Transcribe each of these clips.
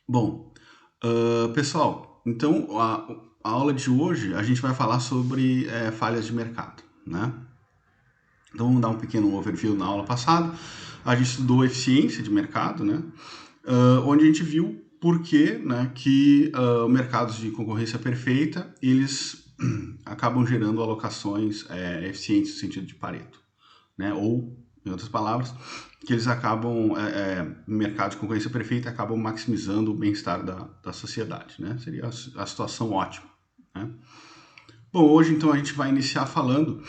Bom, pessoal, então a aula de hoje a gente vai falar sobre falhas de mercado, né? Então vamos dar um pequeno overview na aula passada. A gente estudou eficiência de mercado, né? Onde a gente viu por que, né, que mercados de concorrência perfeita eles acabam gerando alocações eficientes no sentido de Pareto, né? Ou, em outras palavras, que eles acabam, no mercado de concorrência perfeita, acabam maximizando o bem-estar da sociedade, né? Seria a situação ótima, né? Bom, hoje então a gente vai iniciar falando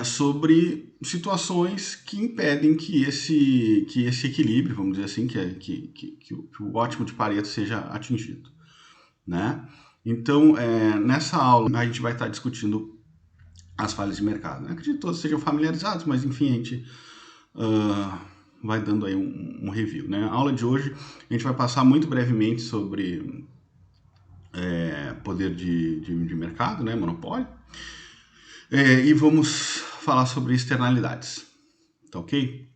sobre situações que impedem que esse equilíbrio, vamos dizer assim, que o ótimo de Pareto seja atingido, né? Então, nessa aula, a gente vai estar discutindo as falhas de mercado. Né? Acredito que todos sejam familiarizados, mas enfim, a gente uh, vai dando aí um review. Né? A aula de hoje, a gente vai passar muito brevemente sobre poder de mercado, né? Monopólio, e vamos falar sobre externalidades, tá ok?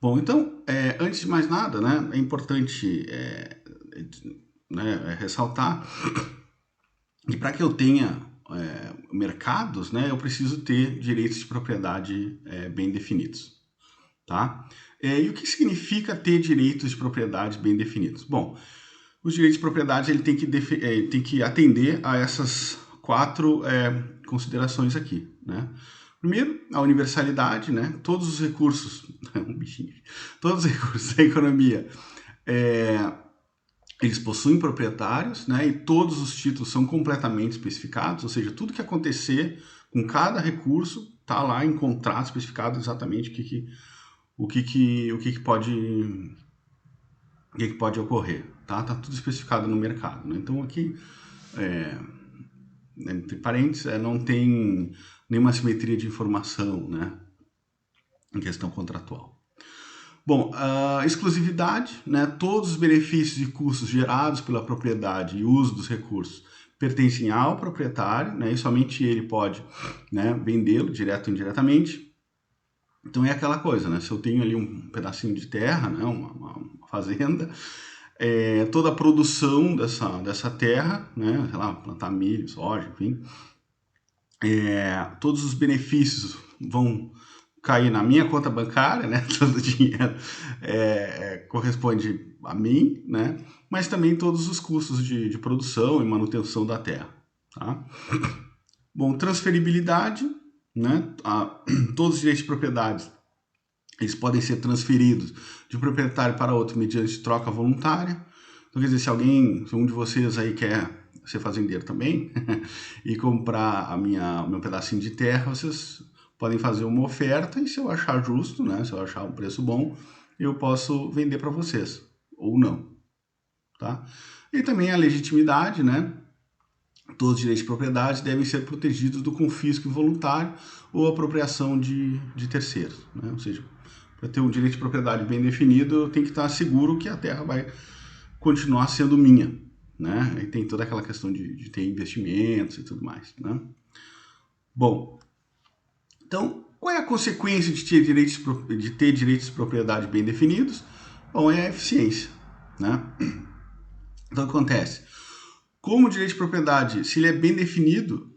Bom, então, antes de mais nada, né, é importante ressaltar que para que eu tenha mercados, né, eu preciso ter direitos de propriedade bem definidos, tá? E o que significa ter direitos de propriedade bem definidos? Bom, os direitos de propriedade ele tem que atender a essas quatro considerações aqui, né? Primeiro, a universalidade, né? Todos os recursos, um bichinho, todos os recursos da economia, é, eles possuem proprietários, né? E todos os títulos são completamente especificados, ou seja, tudo que acontecer com cada recurso está lá em contrato especificado exatamente o que que pode ocorrer, tá? Tá tudo especificado no mercado, né? Então aqui, entre parênteses, não tem nenhuma simetria de informação, né? Em questão contratual. Bom, a exclusividade, né? Todos os benefícios e custos gerados pela propriedade e uso dos recursos pertencem ao proprietário, né? E somente ele pode, né, vendê-lo direto ou indiretamente. Então é aquela coisa, né? Se eu tenho ali um pedacinho de terra, né, uma fazenda, toda a produção dessa terra, né, sei lá, plantar milho, soja, enfim, todos os benefícios vão cair na minha conta bancária, né, todo o dinheiro corresponde a mim, né, mas também todos os custos de produção e manutenção da terra, tá? Bom, transferibilidade, né, todos os direitos de propriedade eles podem ser transferidos de um proprietário para outro mediante troca voluntária. Então, quer dizer, se um de vocês aí quer ser fazendeiro também e comprar o meu pedacinho de terra, vocês podem fazer uma oferta e se eu achar justo, né, se eu achar um preço bom, eu posso vender para vocês ou não, tá? E também a legitimidade, né? Todos os direitos de propriedade devem ser protegidos do confisco involuntário ou apropriação de terceiros, né? Ou seja, para ter um direito de propriedade bem definido, eu tenho que estar seguro que a terra vai continuar sendo minha, né? E tem toda aquela questão de ter investimentos e tudo mais, né? Bom, então, qual é a consequência de ter direitos de propriedade bem definidos? Bom, é a eficiência, né? Então, o que acontece? Como o direito de propriedade, se ele é bem definido,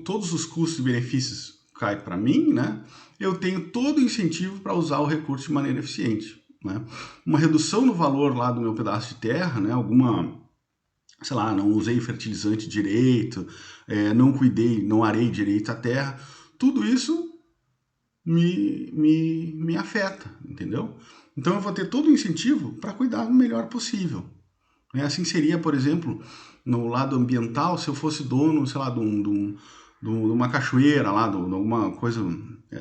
todos os custos e benefícios caem para mim, né? Eu tenho todo o incentivo para usar o recurso de maneira eficiente, né? Uma redução no valor lá do meu pedaço de terra, né? Sei lá, não usei fertilizante direito, não cuidei, não arei direito a terra, tudo isso me afeta, entendeu? Então eu vou ter todo o incentivo para cuidar o melhor possível. Assim seria, por exemplo, no lado ambiental, se eu fosse dono, sei lá, de uma cachoeira lá, de alguma coisa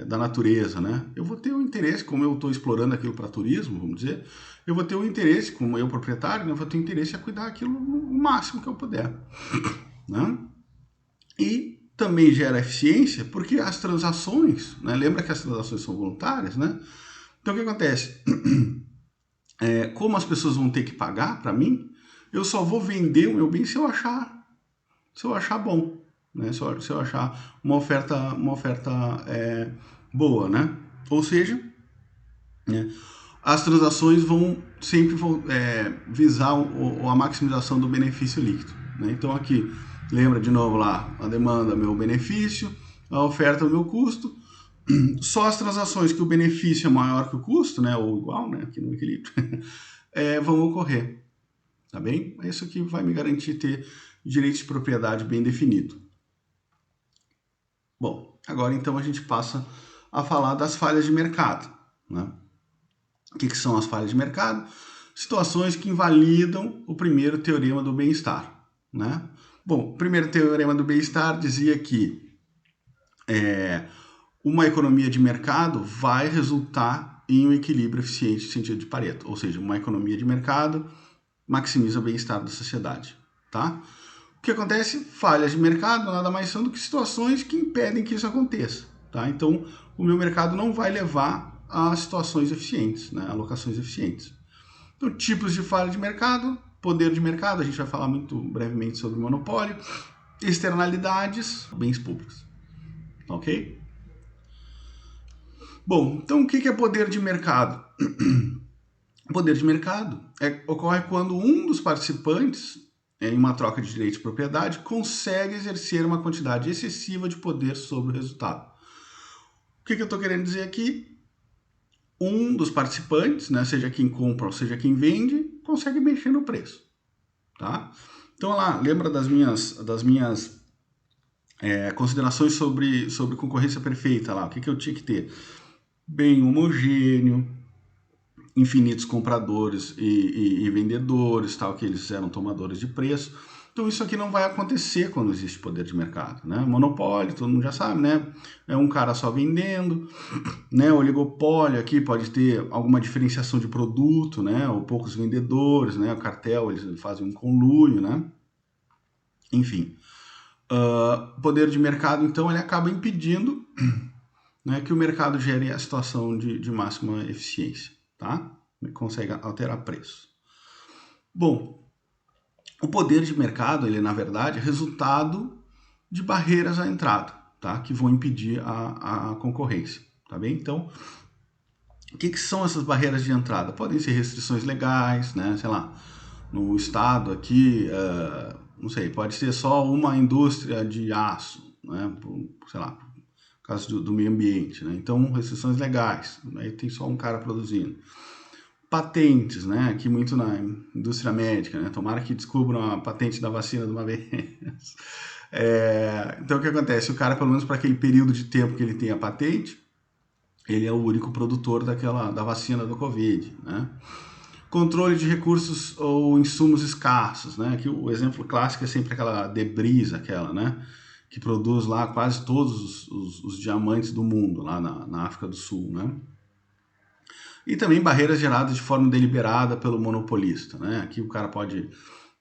da natureza, né? Eu vou ter o interesse, como eu estou explorando aquilo para turismo, vamos dizer, eu vou ter o interesse, como eu proprietário, né, eu vou ter o interesse a cuidar aquilo o máximo que eu puder, né? E também gera eficiência, porque as transações, né? Lembra que as transações são voluntárias, né? Então o que acontece? Como as pessoas vão ter que pagar para mim, eu só vou vender o meu bem se eu achar bom, né? Se eu achar uma oferta boa, né? Ou seja, né? as transações vão sempre visar a maximização do benefício líquido, né? Então aqui, lembra de novo lá, a demanda é meu benefício, a oferta é o meu custo. Só as transações que o benefício é maior que o custo, né, ou igual, né, aqui no equilíbrio, vão ocorrer, tá bem? Isso aqui vai me garantir ter direito de propriedade bem definido. Bom, agora então a gente passa a falar das falhas de mercado, né? O que são as falhas de mercado? Situações que invalidam o primeiro teorema do bem-estar, né? Bom, o primeiro teorema do bem-estar dizia que uma economia de mercado vai resultar em um equilíbrio eficiente no sentido de Pareto, ou seja, uma economia de mercado maximiza o bem-estar da sociedade, tá? O que acontece? Falhas de mercado nada mais são do que situações que impedem que isso aconteça, tá? Então, o meu mercado não vai levar a situações eficientes, né? Alocações eficientes. Então, tipos de falha de mercado, poder de mercado, a gente vai falar muito brevemente sobre monopólio, externalidades, bens públicos, ok? Bom, então o que é poder de mercado? O poder de mercado ocorre quando um dos participantes, em uma troca de direito de propriedade, consegue exercer uma quantidade excessiva de poder sobre o resultado. O que eu estou querendo dizer aqui? Um dos participantes, né, seja quem compra ou seja quem vende, consegue mexer no preço. Tá? Então lá, lembra das minhas considerações sobre concorrência perfeita lá? O que eu tinha que ter? Bem homogêneo, infinitos compradores e vendedores, tal, que eles eram tomadores de preço. Então isso aqui não vai acontecer quando existe poder de mercado, né? Monopólio, todo mundo já sabe, né? É um cara só vendendo, né? Oligopólio aqui pode ter alguma diferenciação de produto, né? Ou poucos vendedores, né? O cartel, eles fazem um conluio, né? Enfim, poder de mercado, então, ele acaba impedindo, né, que o mercado gere a situação de máxima eficiência, tá? Ele consegue alterar preço. Bom, o poder de mercado, ele na verdade é resultado de barreiras à entrada, tá? Que vão impedir a concorrência, tá bem? Então, o que são essas barreiras de entrada? Podem ser restrições legais, né? Sei lá, no estado aqui, não sei, pode ser só uma indústria de aço, né? Sei lá, por causa do meio ambiente, né? Então, restrições legais, aí tem só um cara produzindo. Patentes, né? Aqui muito na indústria médica, né? Tomara que descubram a patente da vacina de uma vez. Então, o que acontece? O cara, pelo menos para aquele período de tempo que ele tem a patente, ele é o único produtor da vacina do Covid, né? Controle de recursos ou insumos escassos, né? Aqui o exemplo clássico é sempre aquela Debris, né? Que produz lá quase todos os diamantes do mundo, lá na África do Sul, né? E também barreiras geradas de forma deliberada pelo monopolista, né? Aqui o cara pode,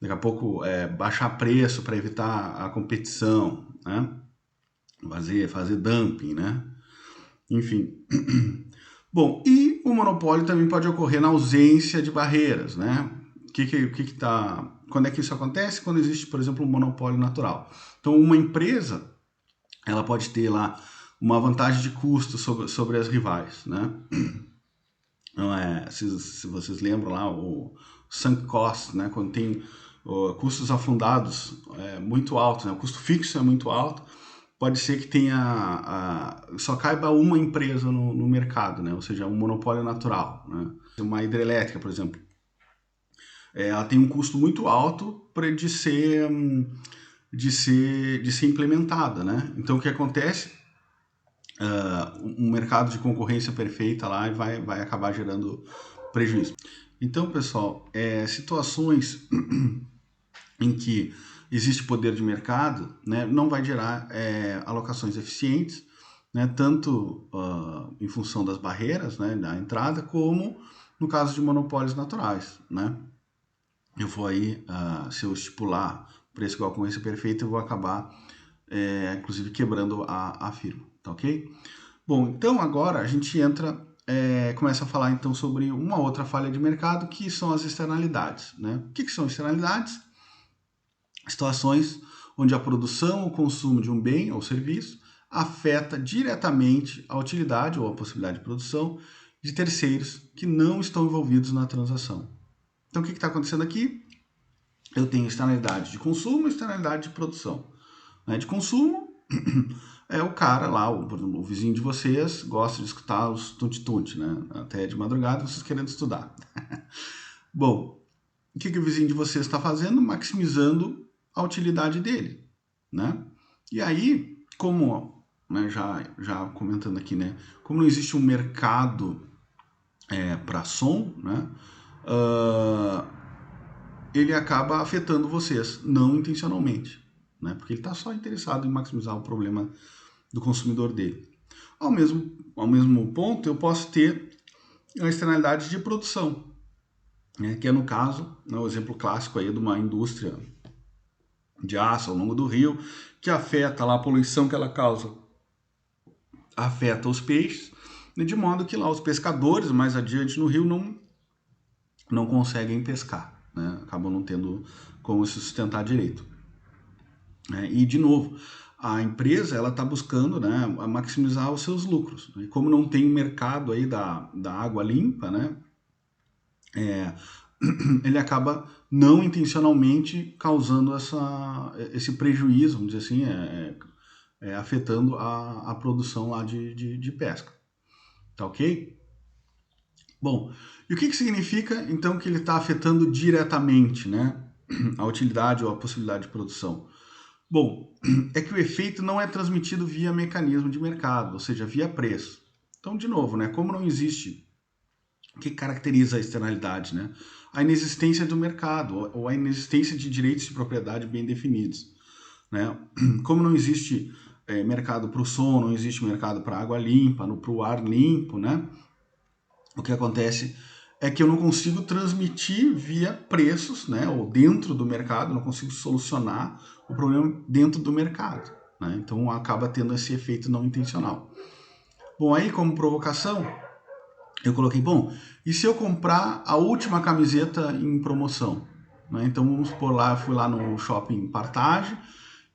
daqui a pouco, baixar preço para evitar a competição, né? Fazer dumping, né? Enfim. Bom, e o monopólio também pode ocorrer na ausência de barreiras, né? Quando é que isso acontece? Quando existe, por exemplo, um monopólio natural. Então, uma empresa, ela pode ter lá uma vantagem de custo sobre as rivais, né? Então, se vocês lembram lá, o sunk cost, né? Quando tem custos afundados muito altos, né? O custo fixo é muito alto, pode ser que tenha só caiba uma empresa no mercado, né? Ou seja, um monopólio natural, né? Uma hidrelétrica, por exemplo, ela tem um custo muito alto de ser implementada, né? Então o que acontece? Um mercado de concorrência perfeita lá e vai acabar gerando prejuízo. Então, pessoal, situações em que existe poder de mercado, né, não vai gerar alocações eficientes, né, tanto em função das barreiras, né, da entrada, como no caso de monopólios naturais, né? Eu vou aí, se eu estipular preço igual a concorrência perfeita, eu vou acabar, inclusive, quebrando a firma, tá ok? Bom, então agora a gente começa a falar então sobre uma outra falha de mercado, que são as externalidades, né? O que são externalidades? Situações onde a produção ou consumo de um bem ou serviço afeta diretamente a utilidade ou a possibilidade de produção de terceiros que não estão envolvidos na transação. Então, o que está acontecendo aqui? Eu tenho externalidade de consumo e externalidade de produção. De consumo, é o cara lá, o vizinho de vocês, gosta de escutar os tunte-tunte, né? Até de madrugada, vocês querendo estudar. Bom, o que o vizinho de vocês está fazendo? Maximizando a utilidade dele, né? E aí, como, né, já comentando aqui, né? Como não existe um mercado para som, né? Ele acaba afetando vocês, não intencionalmente, né? Porque ele está só interessado em maximizar o problema do consumidor dele. Ao mesmo ponto, eu posso ter a externalidade de produção, né? Que é, no caso, né, o exemplo clássico aí de uma indústria de aço ao longo do rio, que afeta lá a poluição que ela causa, afeta os peixes, de modo que lá os pescadores mais adiante no rio não conseguem pescar, né? Acabam não tendo como se sustentar direito. E, de novo, a empresa ela está buscando, né, maximizar os seus lucros. E como não tem mercado aí da água limpa, né, ele acaba não intencionalmente causando esse prejuízo, vamos dizer assim, afetando a produção lá de pesca. Tá ok? Bom, e o que significa então que ele está afetando diretamente, né, a utilidade ou a possibilidade de produção? Bom, é que o efeito não é transmitido via mecanismo de mercado, ou seja, via preço. Então, de novo, né, como não existe, o que caracteriza a externalidade, né? A inexistência do mercado ou a inexistência de direitos de propriedade bem definidos, né? Como não existe mercado para o som, não existe mercado para água limpa, para o ar limpo, né? O que acontece é que eu não consigo transmitir via preços, né? Ou dentro do mercado, não consigo solucionar o problema dentro do mercado, né? Então acaba tendo esse efeito não intencional. Bom, aí como provocação, eu coloquei, bom, e se eu comprar a última camiseta em promoção? Né? Então vamos por lá, fui lá no shopping Partage,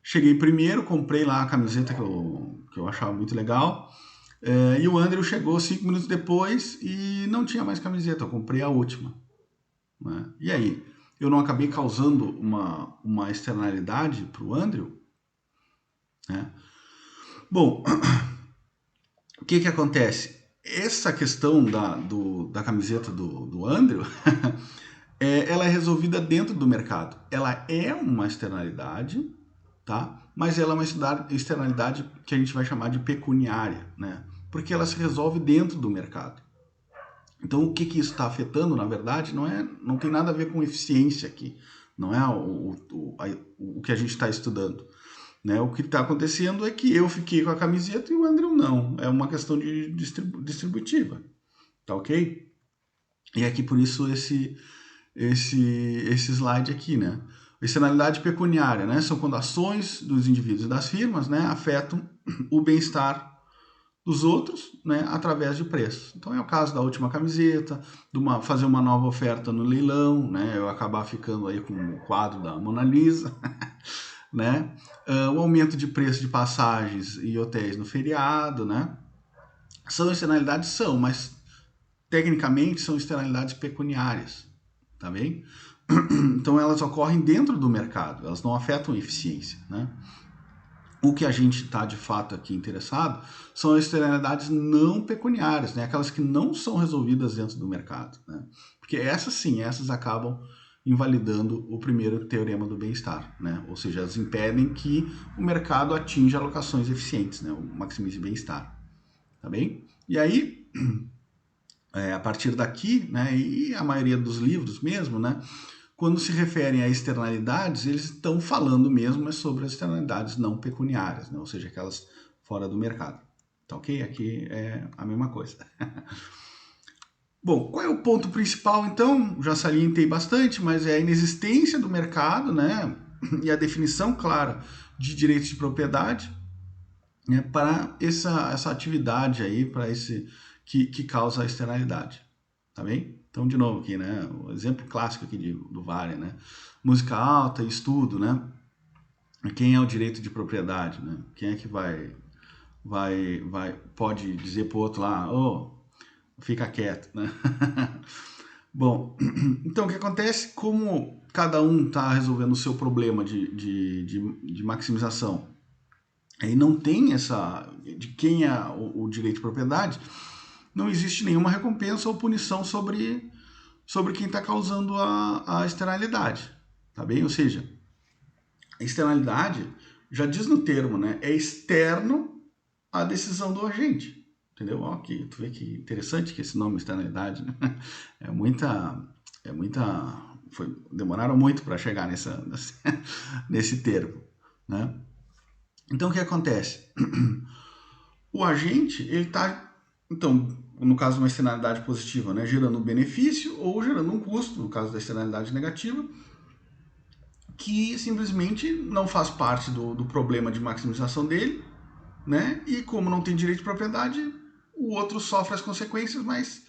cheguei primeiro, comprei lá a camiseta que eu achava muito legal, e o Andrew chegou 5 minutos depois e não tinha mais camiseta, eu comprei a última. Né? E aí, eu não acabei causando uma externalidade para o Andrew? Né? Bom, o que acontece? Essa questão da camiseta do Andrew, ela é resolvida dentro do mercado. Ela é uma externalidade, tá? Mas ela é uma externalidade que a gente vai chamar de pecuniária, né? Porque ela se resolve dentro do mercado. Então, o que isso está afetando, na verdade, não tem nada a ver com eficiência aqui. Não é o que a gente está estudando. Né? O que está acontecendo é que eu fiquei com a camiseta e o Andrew não. É uma questão de distributiva. Tá ok? E aqui, por isso, esse slide aqui, né? Externalidade pecuniária, né? São quando ações dos indivíduos e das firmas, né, afetam o bem-estar dos outros, né, através de preços. Então é o caso da última camiseta, fazer uma nova oferta no leilão, né, eu acabar ficando aí com o quadro da Mona Lisa, né, o aumento de preço de passagens e hotéis no feriado, né, são externalidades, mas tecnicamente são externalidades pecuniárias, tá bem? Então elas ocorrem dentro do mercado, elas não afetam a eficiência, né? O que a gente está de fato aqui interessado são as externalidades não pecuniárias, né? Aquelas que não são resolvidas dentro do mercado, né? Porque essas acabam invalidando o primeiro teorema do bem-estar, né? Ou seja, elas impedem que o mercado atinja alocações eficientes, né? Maximize bem-estar, tá bem? E aí, a partir daqui, né? E a maioria dos livros mesmo, né? Quando se referem a externalidades, eles estão falando mesmo sobre as externalidades não pecuniárias, né? Ou seja, aquelas fora do mercado. Tá ok? Aqui é a mesma coisa. Bom, qual é o ponto principal, então? Já salientei bastante, mas é a inexistência do mercado, né? E a definição clara de direitos de propriedade, né? Para essa atividade aí, para esse que causa a externalidade. Tá bem? Então, de novo aqui, né? O exemplo clássico aqui do Vale, né? Música alta e estudo, né? Quem é o direito de propriedade, né? Quem é que pode dizer pro outro lá, fica quieto, né? Bom, então o que acontece? Como cada um está resolvendo o seu problema de maximização e não tem essa de quem é o direito de propriedade, não existe nenhuma recompensa ou punição sobre quem está causando a externalidade, tá bem? Ou seja, a externalidade, já diz no termo, né? É externo à decisão do agente. Entendeu? Ó, tu vê que interessante que esse nome externalidade, né? É muita. É muita. Demoraram muito para chegar nesse termo. Né? Então o que acontece? O agente, ele está. Então, no caso de uma externalidade positiva, né, gerando um benefício ou gerando um custo, no caso da externalidade negativa, que simplesmente não faz parte do problema de maximização dele, né? E como não tem direito de propriedade, o outro sofre as consequências, mas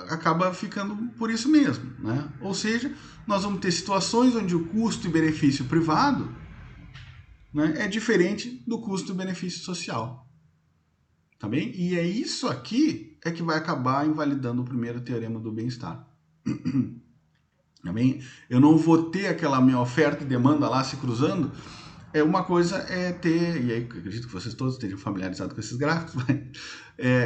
acaba ficando por isso mesmo, né? Ou seja, nós vamos ter situações onde o custo e benefício privado, né, é diferente do custo e benefício social, tá bem? E é isso aqui que vai acabar invalidando o primeiro teorema do bem-estar. Tá bem? Eu não vou ter aquela minha oferta e demanda lá se cruzando. Uma coisa é ter, e aí acredito que vocês todos estejam familiarizados com esses gráficos, mas,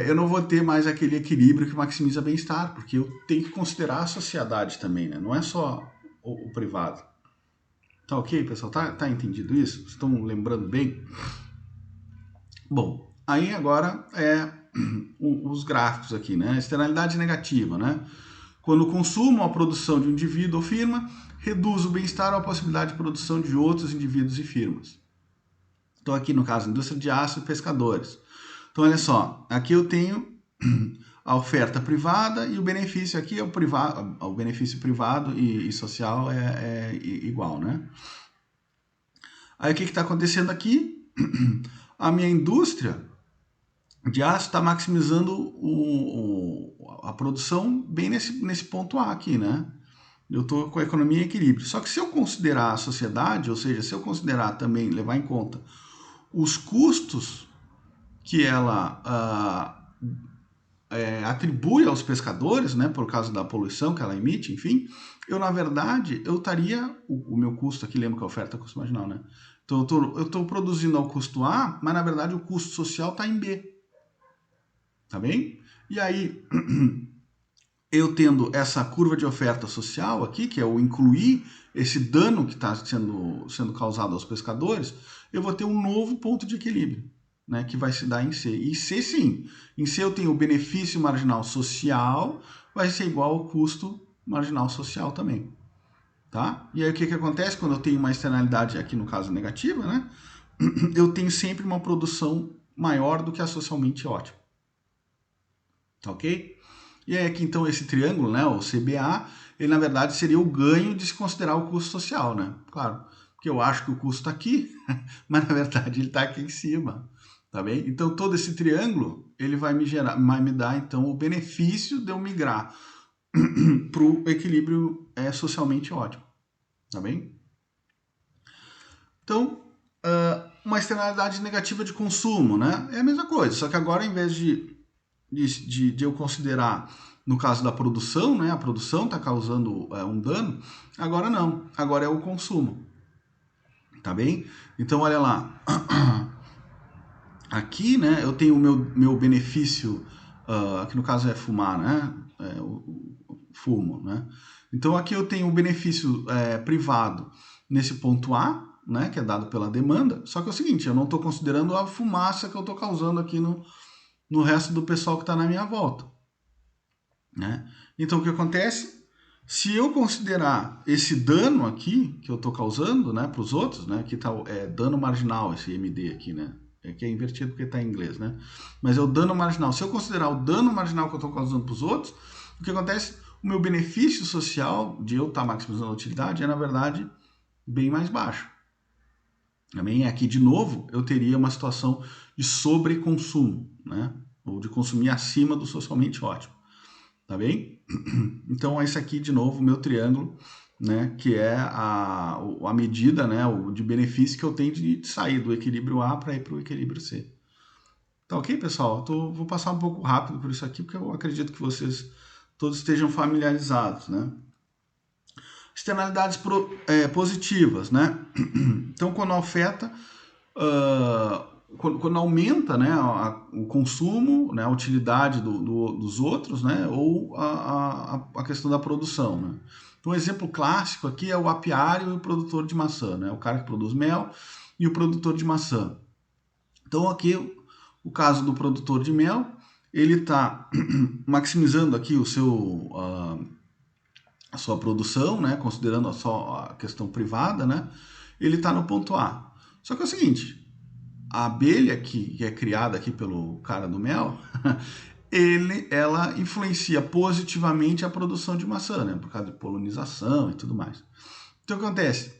eu não vou ter mais aquele equilíbrio que maximiza bem-estar, porque eu tenho que considerar a sociedade também, né? Não é só o privado. Tá ok, pessoal? Tá entendido isso? Estão lembrando bem? Bom, aí agora os gráficos aqui, né? Externalidade negativa, né? Quando o consumo ou a produção de um indivíduo ou firma reduz o bem-estar ou a possibilidade de produção de outros indivíduos e firmas. Então aqui no caso, indústria de aço e pescadores. Então olha só, aqui eu tenho a oferta privada e o benefício aqui é o benefício privado e social é igual, né? Aí o que está acontecendo aqui? A minha indústria de aço está maximizando a produção bem nesse ponto A aqui, né? Eu estou com a economia em equilíbrio. Só que se eu considerar a sociedade, ou seja, se eu considerar também, levar em conta os custos que ela atribui aos pescadores, né, por causa da poluição que ela emite, enfim, na verdade, eu estaria, o meu custo aqui, lembra que a oferta é custo marginal, né? Então, eu estou produzindo ao custo A, mas na verdade o custo social está em B. Tá bem? E aí, eu tendo essa curva de oferta social aqui, que é o incluir esse dano que está sendo causado aos pescadores, eu vou ter um novo ponto de equilíbrio, né, que vai se dar em C. E C, sim. Em C eu tenho o benefício marginal social, vai ser igual ao custo marginal social também. Tá? E aí o que acontece quando eu tenho uma externalidade, aqui no caso negativa, né? Eu tenho sempre uma produção maior do que a socialmente ótima. Tá ok? E aí aqui então esse triângulo, né, o CBA, ele na verdade seria o ganho de se considerar o custo social, né? Claro, porque eu acho que o custo está aqui, mas na verdade ele está aqui em cima, tá bem? Então todo esse triângulo, ele vai me dar então o benefício de eu migrar para o equilíbrio socialmente ótimo, tá bem? Então, uma externalidade negativa de consumo, né? É a mesma coisa, só que agora em vez de eu considerar, no caso da produção, né, a produção está causando um dano, agora não, agora é o consumo, tá bem? Então olha lá, aqui, né, eu tenho o meu benefício, que no caso é fumar, né, o fumo, né? Então aqui eu tenho o benefício privado nesse ponto A, né, que é dado pela demanda, só que é o seguinte, eu não estou considerando a fumaça que eu estou causando aqui no resto do pessoal que está na minha volta, né? Então o que acontece? Se eu considerar esse dano aqui que eu estou causando, né, para os outros, né, que tá dano marginal esse MD aqui, né, que é invertido porque está em inglês, né, mas é o dano marginal. Se eu considerar o dano marginal que eu estou causando para os outros, o que acontece? O meu benefício social de eu estar maximizando a utilidade é na verdade bem mais baixo. Também aqui de novo eu teria uma situação de sobreconsumo, né, ou de consumir acima do socialmente ótimo. Tá bem? Então, esse aqui, de novo, o meu triângulo, né, que é a medida, né, de benefício que eu tenho de sair do equilíbrio A para ir para o equilíbrio C. Tá ok, pessoal? Vou passar um pouco rápido por isso aqui, porque eu acredito que vocês todos estejam familiarizados, né? Externalidades positivas, né? Então, quando a oferta, quando aumenta, né, o consumo, né, a utilidade dos outros, né, ou a questão da produção, né? Então, um exemplo clássico aqui é o apiário e o produtor de maçã, né? O cara que produz mel e o produtor de maçã. Então, aqui, o caso do produtor de mel, ele está maximizando aqui a sua produção, né, considerando só a questão privada, né, ele está no ponto A. Só que é o seguinte, a abelha que é criada aqui pelo cara do mel, ela influencia positivamente a produção de maçã, né, por causa de polinização e tudo mais. Então, o que acontece?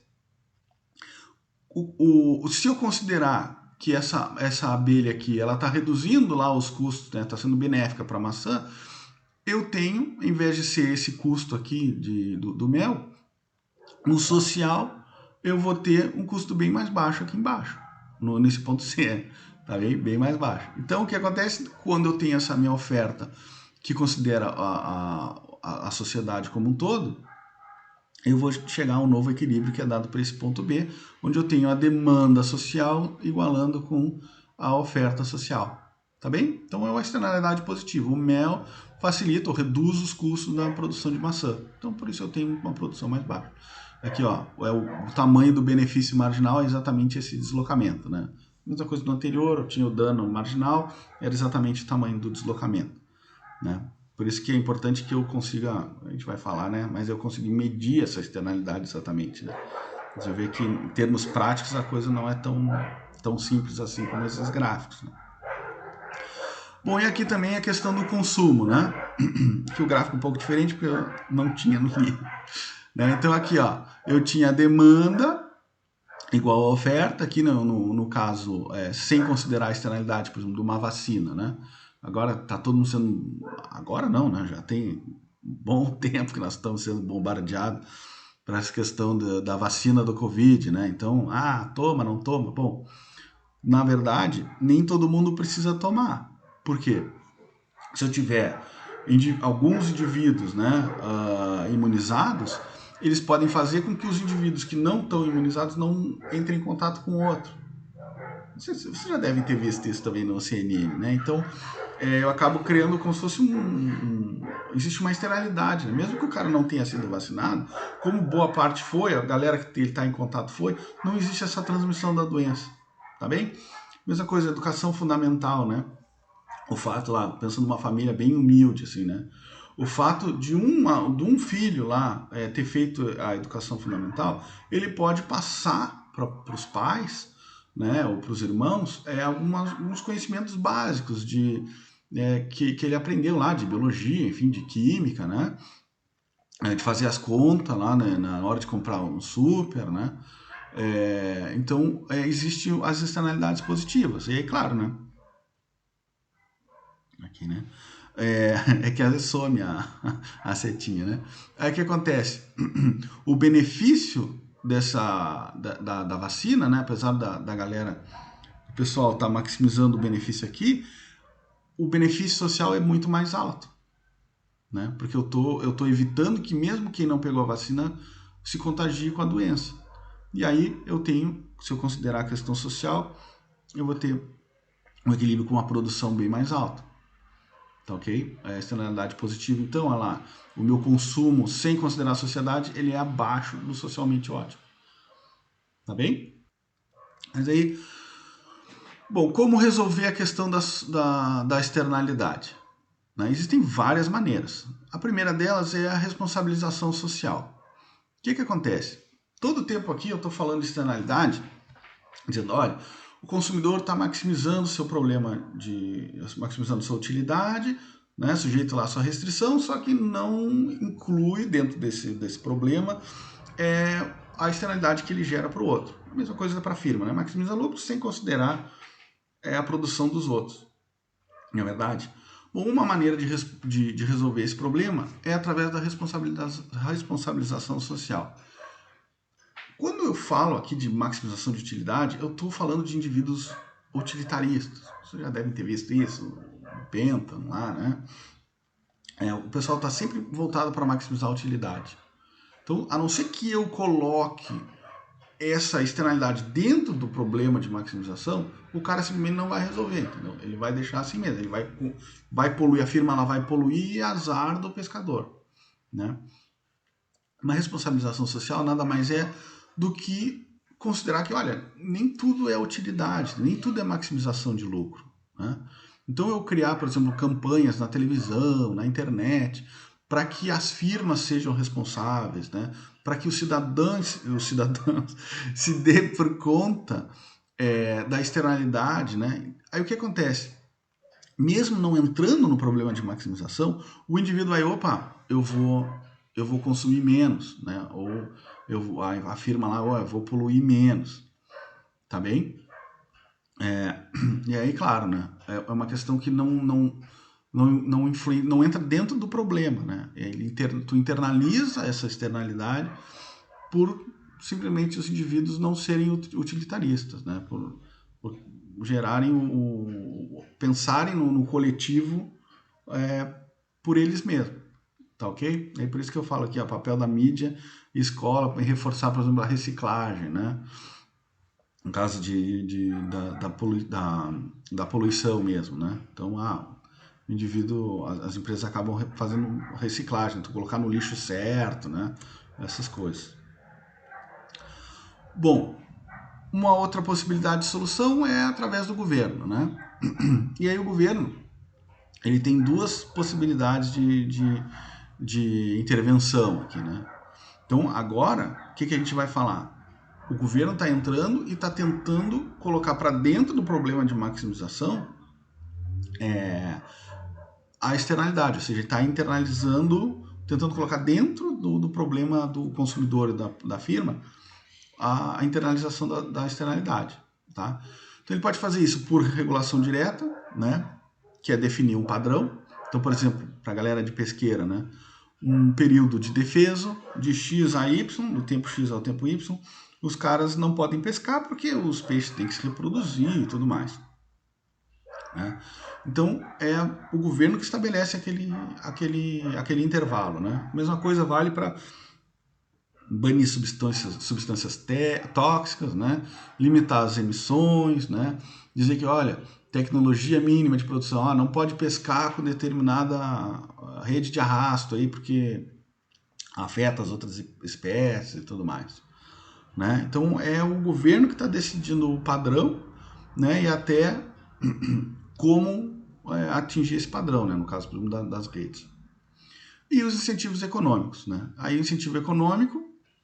Se eu considerar que essa abelha aqui, ela está reduzindo lá os custos, né, está sendo benéfica para a maçã, eu tenho, em vez de ser esse custo aqui do mel, no social eu vou ter um custo bem mais baixo aqui embaixo, nesse ponto C, tá bem mais baixo. Então, o que acontece quando eu tenho essa minha oferta que considera a sociedade como um todo, eu vou chegar a um novo equilíbrio que é dado por esse ponto B, onde eu tenho a demanda social igualando com a oferta social. Tá bem? Então é uma externalidade positiva. O mel facilita ou reduz os custos da produção de maçã. Então por isso eu tenho uma produção mais baixa. Aqui, ó, o tamanho do benefício marginal é exatamente esse deslocamento, né? Mesma coisa do anterior, eu tinha o dano marginal, era exatamente o tamanho do deslocamento, né? Por isso que é importante que eu consiga, a gente vai falar, né? Mas eu consegui medir essa externalidade exatamente, né? Você vê que em termos práticos a coisa não é tão simples assim como esses gráficos, né? Bom, e aqui também a questão do consumo, né? Que o gráfico é um pouco diferente porque eu não tinha no livro, né? Então aqui, ó, eu tinha a demanda igual a oferta, aqui no caso, sem considerar a externalidade, por exemplo, de uma vacina, né? Agora tá todo mundo sendo... Agora não, né? Já tem um bom tempo que nós estamos sendo bombardeados para essa questão da vacina do Covid, né? Então, toma, não toma. Bom, na verdade, nem todo mundo precisa tomar. Por quê? Se eu tiver alguns indivíduos, né, imunizados, eles podem fazer com que os indivíduos que não estão imunizados não entrem em contato com o outro. Vocês já devem ter visto isso também no CNN, né? Então, eu acabo criando como se fosse existe uma externalidade, né? Mesmo que o cara não tenha sido vacinado, como boa parte foi, a galera que ele está em contato foi, não existe essa transmissão da doença, tá bem? Mesma coisa, educação fundamental, né? O fato lá, pensando numa família bem humilde, assim, né? O fato de um filho lá ter feito a educação fundamental, ele pode passar para os pais, né, ou para os irmãos, alguns conhecimentos básicos que ele aprendeu lá, de biologia, enfim, de química, né? De fazer as contas lá, né, na hora de comprar um super, né? Então, existem as externalidades positivas. E aí, claro, né? Aqui, né? Que às vezes some a setinha, né? Aí o que acontece? O benefício da vacina, né? Apesar da galera, o pessoal tá maximizando o benefício aqui, o benefício social é muito mais alto, né? Porque eu tô evitando que mesmo quem não pegou a vacina se contagie com a doença. E aí eu tenho, se eu considerar a questão social, eu vou ter um equilíbrio com uma produção bem mais alta. Tá ok? A externalidade positiva, então, olha lá, o meu consumo, sem considerar a sociedade, ele é abaixo do socialmente ótimo. Tá bem? Mas aí, bom, como resolver a questão da externalidade? Né? Existem várias maneiras. A primeira delas é a responsabilização social. O que acontece? Todo tempo aqui eu estou falando de externalidade, dizendo, olha, o consumidor está maximizando seu problema, maximizando sua utilidade, né, sujeito lá à sua restrição, só que não inclui dentro desse problema a externalidade que ele gera para o outro. A mesma coisa para a firma, né? Maximiza lucro sem considerar a produção dos outros. Não é verdade? Bom, uma maneira de resolver esse problema é através da responsabilização social. Quando eu falo aqui de maximização de utilidade, eu estou falando de indivíduos utilitaristas. Vocês já devem ter visto isso, o Pentam lá, né? O pessoal está sempre voltado para maximizar a utilidade. Então, a não ser que eu coloque essa externalidade dentro do problema de maximização, o cara simplesmente não vai resolver, entendeu? Ele vai deixar assim mesmo, ele vai poluir, a firma ela vai poluir e azar do pescador, né? Uma responsabilização social nada mais é do que considerar que, olha, nem tudo é utilidade, nem tudo é maximização de lucro, né? Então eu criar, por exemplo, campanhas na televisão, na internet, para que as firmas sejam responsáveis, né? Para que os cidadãos se dê por conta da externalidade, né? Aí o que acontece? Mesmo não entrando no problema de maximização, o indivíduo vai, opa, eu vou consumir menos, né? Ou a firma lá, eu vou poluir menos, tá bem? E aí, claro, né? É uma questão que não entra dentro do problema, né? Tu internaliza essa externalidade por simplesmente os indivíduos não serem utilitaristas, né? Por gerarem pensarem no coletivo por eles mesmos, tá ok? É por isso que eu falo aqui, o papel da mídia e escola em reforçar, por exemplo, a reciclagem, né? No caso da poluição mesmo, né? Então, o indivíduo, as empresas acabam fazendo reciclagem, então colocar no lixo certo, né? Essas coisas. Bom, uma outra possibilidade de solução é através do governo, né? E aí o governo, ele tem duas possibilidades de intervenção aqui, né? Então, agora, o que a gente vai falar? O governo está entrando e está tentando colocar para dentro do problema de maximização a externalidade, ou seja, está internalizando, tentando colocar dentro do problema do consumidor e da firma a internalização da externalidade, tá? Então ele pode fazer isso por regulação direta, né? Que é definir um padrão. Então, por exemplo, para a galera de pesqueira, né? Um período de defeso de X a Y, do tempo X ao tempo Y, os caras não podem pescar porque os peixes têm que se reproduzir e tudo mais, né? Então, é o governo que estabelece aquele intervalo, né? A mesma coisa vale para banir substâncias tóxicas, né? Limitar as emissões, né? Dizer que, olha, tecnologia mínima de produção, não pode pescar com determinada rede de arrasto aí, porque afeta as outras espécies e tudo mais, né? Então é o governo que está decidindo o padrão, né? E até como atingir esse padrão, né? No caso, por exemplo, das redes. E os incentivos econômicos, né? Aí o incentivo econômico,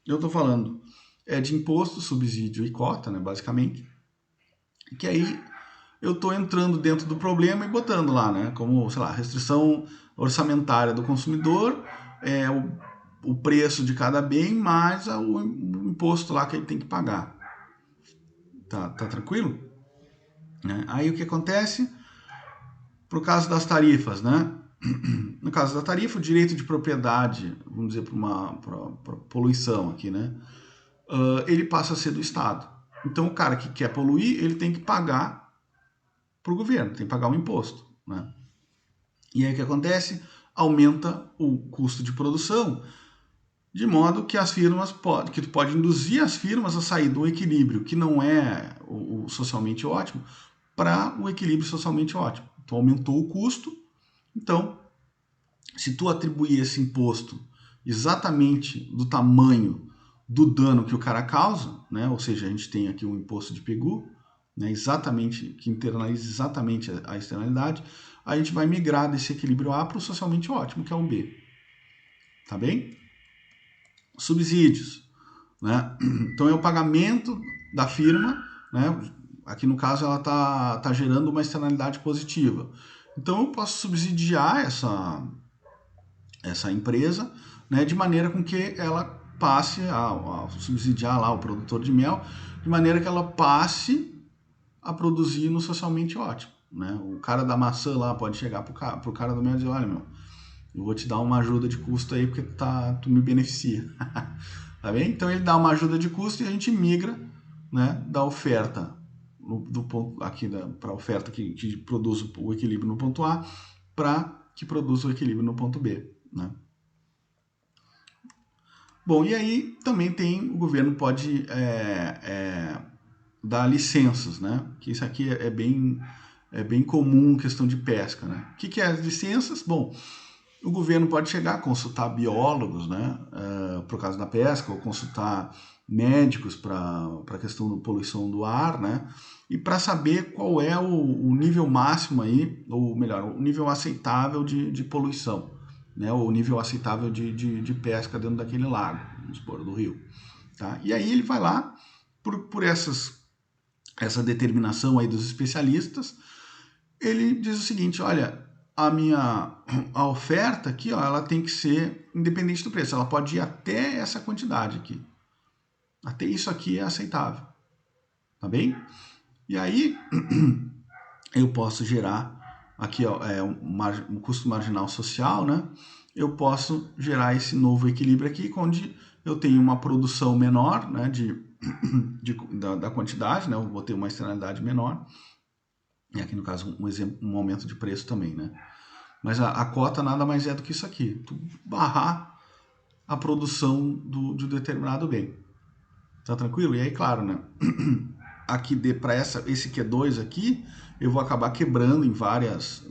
eu estou falando, é de imposto, subsídio e cota, né? Basicamente, que aí eu estou entrando dentro do problema e botando lá, né? Como, sei lá, restrição orçamentária do consumidor, o preço de cada bem mais o imposto lá que ele tem que pagar. Tá tranquilo? Aí o que acontece? Pro caso das tarifas, né? No caso da tarifa, o direito de propriedade, vamos dizer, para poluição aqui, né? Ele passa a ser do Estado. Então, o cara que quer poluir, ele tem que pagar para o governo, tem que pagar um imposto, né? E aí o que acontece? Aumenta o custo de produção, de modo que as firmas que tu pode induzir as firmas a sair do equilíbrio que não é o socialmente ótimo para o equilíbrio socialmente ótimo. Então aumentou o custo. Então, se tu atribuir esse imposto exatamente do tamanho do dano que o cara causa, né? Ou seja, a gente tem aqui um imposto de PEGU, né? Exatamente, que internaliza exatamente a externalidade, a gente vai migrar desse equilíbrio A para o socialmente ótimo, que é o B. Tá bem? Subsídios, né? Então é o pagamento da firma, né? Aqui no caso ela tá gerando uma externalidade positiva. Então eu posso subsidiar essa empresa, né? De maneira com que ela passe a subsidiar lá o produtor de mel, de maneira que ela passe a produzir no socialmente ótimo, né? O cara da maçã lá pode chegar pro cara do mel e dizer, olha, meu, eu vou te dar uma ajuda de custo aí porque tu me beneficia. Tá bem? Então ele dá uma ajuda de custo e a gente migra, né, da oferta do ponto aqui para a oferta que produz o equilíbrio no ponto A para que produza o equilíbrio no ponto B, né? Bom, e aí também o governo pode dar licenças, né? Que isso aqui é bem comum, questão de pesca, né? O que é as licenças? Bom, o governo pode chegar a consultar biólogos, né? Por causa da pesca, ou consultar médicos para a questão da poluição do ar, né? E para saber qual é o nível máximo aí, ou melhor, o nível aceitável de poluição, né? O nível aceitável de pesca dentro daquele lago, vamos supor, do rio. Tá? E aí ele vai lá, por essa determinação aí dos especialistas, ele diz o seguinte, olha, a oferta aqui, ó, ela tem que ser independente do preço, ela pode ir até essa quantidade aqui. Até isso aqui é aceitável, tá bem? E aí eu posso gerar aqui, ó, um custo marginal social, né? Eu posso gerar esse novo equilíbrio aqui, onde eu tenho uma produção menor, né, da quantidade, né? Eu vou ter uma externalidade menor. E aqui no caso um aumento de preço também, né? Mas a cota nada mais é do que isso aqui. Tu barrar a produção de um determinado bem. Tá tranquilo? E aí, claro, né? Aqui para esse Q2 aqui, eu vou acabar quebrando em várias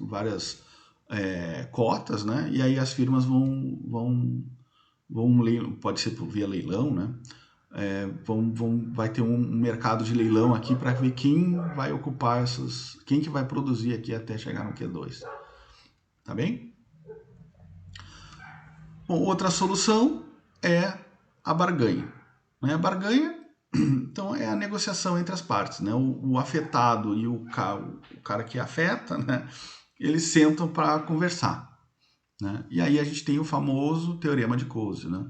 cotas, né? E aí as firmas vão pode ser via leilão, né? Vai ter um mercado de leilão aqui para ver quem vai ocupar quem que vai produzir aqui até chegar no Q2. Tá bem? Bom, outra solução é a barganha. Né? A barganha, então, é a negociação entre as partes. Né? O afetado e o cara que afeta, né? Eles sentam para conversar. Né? E aí a gente tem o famoso teorema de Coase, né?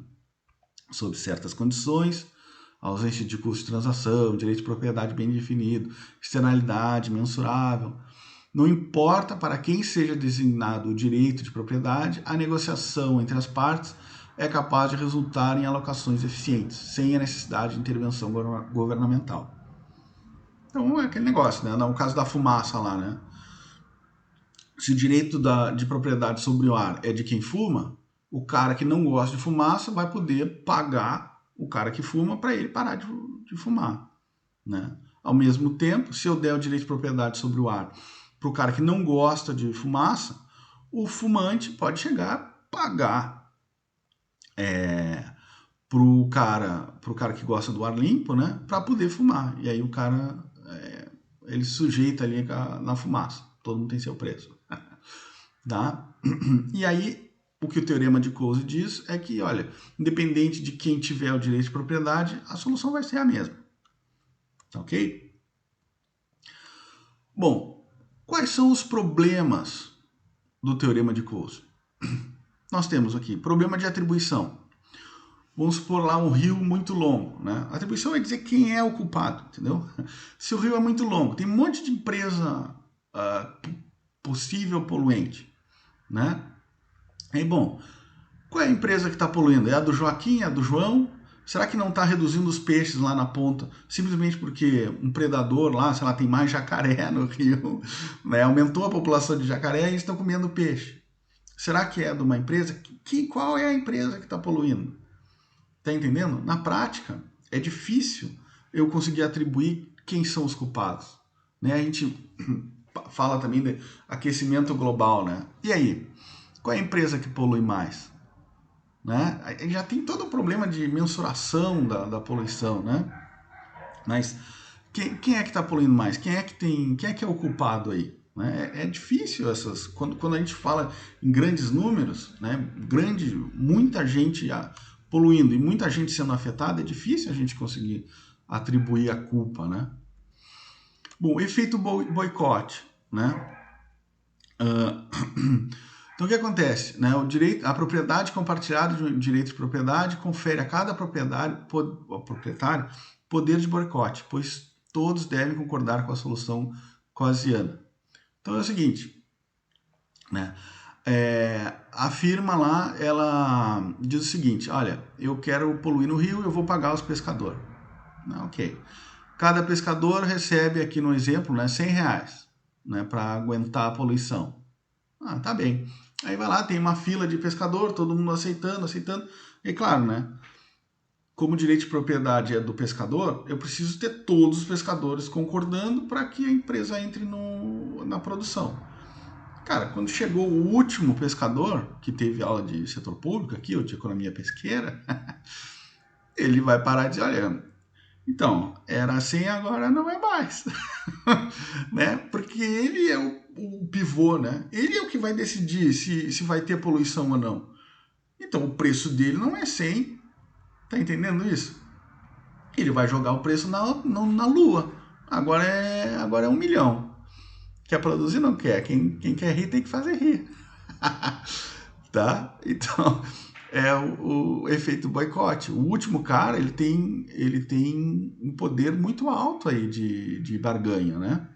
Sob certas condições, ausência de custo de transação, direito de propriedade bem definido, externalidade mensurável. Não importa para quem seja designado o direito de propriedade, a negociação entre as partes é capaz de resultar em alocações eficientes, sem a necessidade de intervenção governamental. Então é aquele negócio, né? No caso da fumaça lá, né? Se o direito de propriedade sobre o ar é de quem fuma, o cara que não gosta de fumaça vai poder pagar o cara que fuma para ele parar de fumar. Né? Ao mesmo tempo, se eu der o direito de propriedade sobre o ar para o cara que não gosta de fumaça, o fumante pode chegar a pagar para o cara que gosta do ar limpo, né, para poder fumar. E aí o cara ele sujeita ali na fumaça. Todo mundo tem seu preço. Tá? E aí o que o teorema de Coase diz é que, olha, independente de quem tiver o direito de propriedade, a solução vai ser a mesma. Ok? Bom, quais são os problemas do teorema de Coase? Nós temos aqui problema de atribuição. Vamos supor lá um rio muito longo, né? A atribuição é dizer quem é o culpado, entendeu? Se o rio é muito longo, tem um monte de empresa possível poluente, né? E bom, qual é a empresa que está poluindo? É a do Joaquim? É a do João? Será que não está reduzindo os peixes lá na ponta simplesmente porque um predador lá, sei lá, tem mais jacaré no rio, né? Aumentou a população de jacaré e eles estão comendo peixe? Será que é de uma empresa? Qual é a empresa que está poluindo? Tá entendendo? Na prática, é difícil eu conseguir atribuir quem são os culpados. Né? A gente fala também de aquecimento global, né? E aí? Qual é a empresa que polui mais? Né? Já tem todo o problema de mensuração da poluição, né? Mas quem é que está poluindo mais? Quem é que é o culpado aí? Né? É difícil quando a gente fala em grandes números, né? Muita gente poluindo e muita gente sendo afetada, é difícil a gente conseguir atribuir a culpa, né? Bom, efeito boicote, né? Então o que acontece? Né? A propriedade compartilhada de um direito de propriedade confere a cada proprietário poder de boicote, pois todos devem concordar com a solução coasiana. Então é o seguinte, né? A firma lá, ela diz o seguinte, olha, eu quero poluir no rio, eu vou pagar os pescadores. Ok. cada pescador recebe aqui no exemplo, né, R$ 100, né, para aguentar a poluição. Ah, tá bem. Aí vai lá, tem uma fila de pescador, todo mundo aceitando. E claro, né, como o direito de propriedade é do pescador, eu preciso ter todos os pescadores concordando para que a empresa entre na produção. Cara, quando chegou o último pescador, que teve aula de setor público aqui, ou de economia pesqueira, ele vai parar e dizer, olha, então, era assim, agora não é mais. Né? Porque ele é o pivô, né? Ele é o que vai decidir se vai ter poluição ou não. Então, o preço dele não é 100, tá entendendo isso? Ele vai jogar o preço na lua. Agora é 1 milhão. Quer produzir? Não quer. Quem quer rir tem que fazer rir. Tá? Então, é o efeito boicote. O último cara, ele tem um poder muito alto aí de barganha, né?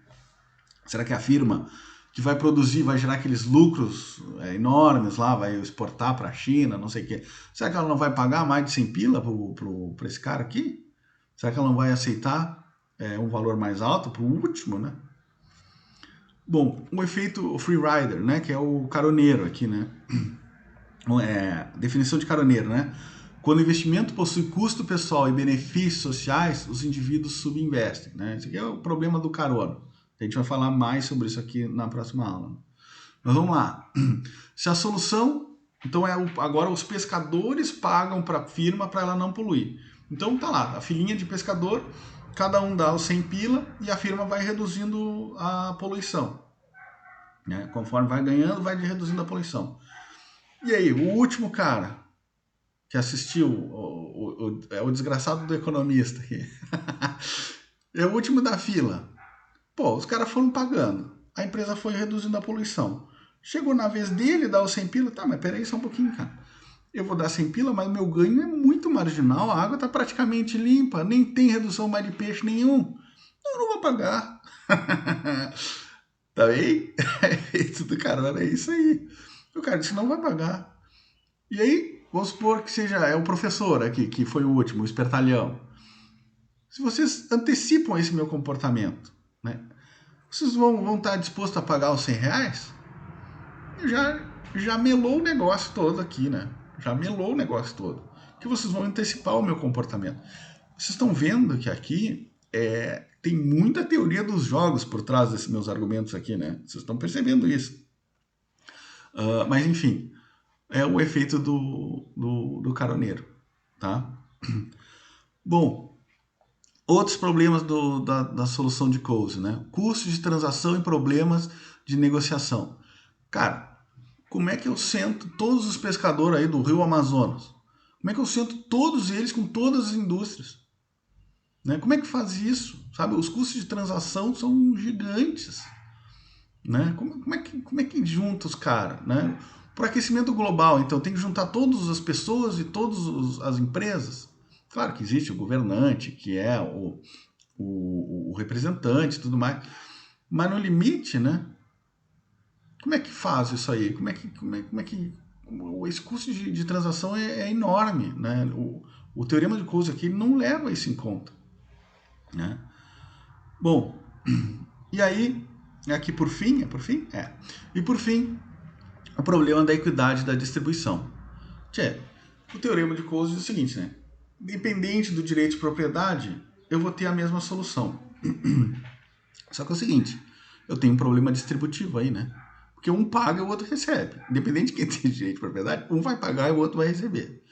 Será que a firma que vai produzir, vai gerar aqueles lucros enormes lá, vai exportar para a China, não sei o quê, será que ela não vai pagar mais de 100 pila para esse cara aqui? Será que ela não vai aceitar um valor mais alto para o último, né? Bom, o efeito free rider, né, que é o caroneiro aqui, né? Definição de caroneiro, né? Quando o investimento possui custo pessoal e benefícios sociais, os indivíduos subinvestem, né? Esse aqui é o problema do carona. A gente vai falar mais sobre isso aqui na próxima aula. Mas vamos lá. Se a solução, então agora os pescadores pagam para a firma para ela não poluir. Então tá lá, a filinha de pescador, cada um dá os 100 pila e a firma vai reduzindo a poluição. Né? Conforme vai ganhando, vai reduzindo a poluição. E aí, o último cara que assistiu, é o desgraçado do economista aqui, é o último da fila. Pô, os caras foram pagando, a empresa foi reduzindo a poluição. Chegou na vez dele, dá os 100 pila, tá, mas peraí só um pouquinho, cara. Eu vou dar 100 pila, mas meu ganho é muito marginal, a água tá praticamente limpa, nem tem redução mais de peixe nenhum. Eu não vou pagar. Tá bem? Isso do carona é isso aí. O cara disse, não vai pagar. E aí, vamos supor que é o professor aqui, que foi o último, o espertalhão. Se vocês antecipam esse meu comportamento, né, vocês vão estar dispostos a pagar os R$ 100? Já melou o negócio todo aqui, né? Já melou o negócio todo. Que vocês vão antecipar o meu comportamento. Vocês estão vendo que aqui tem muita teoria dos jogos por trás desses meus argumentos aqui, né? Vocês estão percebendo isso. Mas, enfim, é o efeito do caroneiro, tá? Bom, outros problemas da solução de Coase, né? Custos de transação e problemas de negociação. Cara, como é que eu sento todos os pescadores aí do Rio Amazonas? Como é que eu sento todos eles com todas as indústrias? Né? Como é que faz isso? Sabe? Os custos de transação são gigantes. Né? Como é que junta os caras? Né? Para aquecimento global, então, tem que juntar todas as pessoas e todas as empresas. Claro que existe o governante, que é o representante e tudo mais. Mas no limite, né? Como é que faz isso aí? Como é que esse custo de transação é enorme, né? O teorema de Coase aqui não leva isso em conta, né? Bom, e aí, aqui por fim, e por fim, o problema da equidade da distribuição. O teorema de Coase diz o seguinte, né? Independente do direito de propriedade, eu vou ter a mesma solução. Só que é o seguinte, eu tenho um problema distributivo aí, né? Porque um paga e o outro recebe. Independente de quem tem direito de propriedade, um vai pagar e o outro vai receber.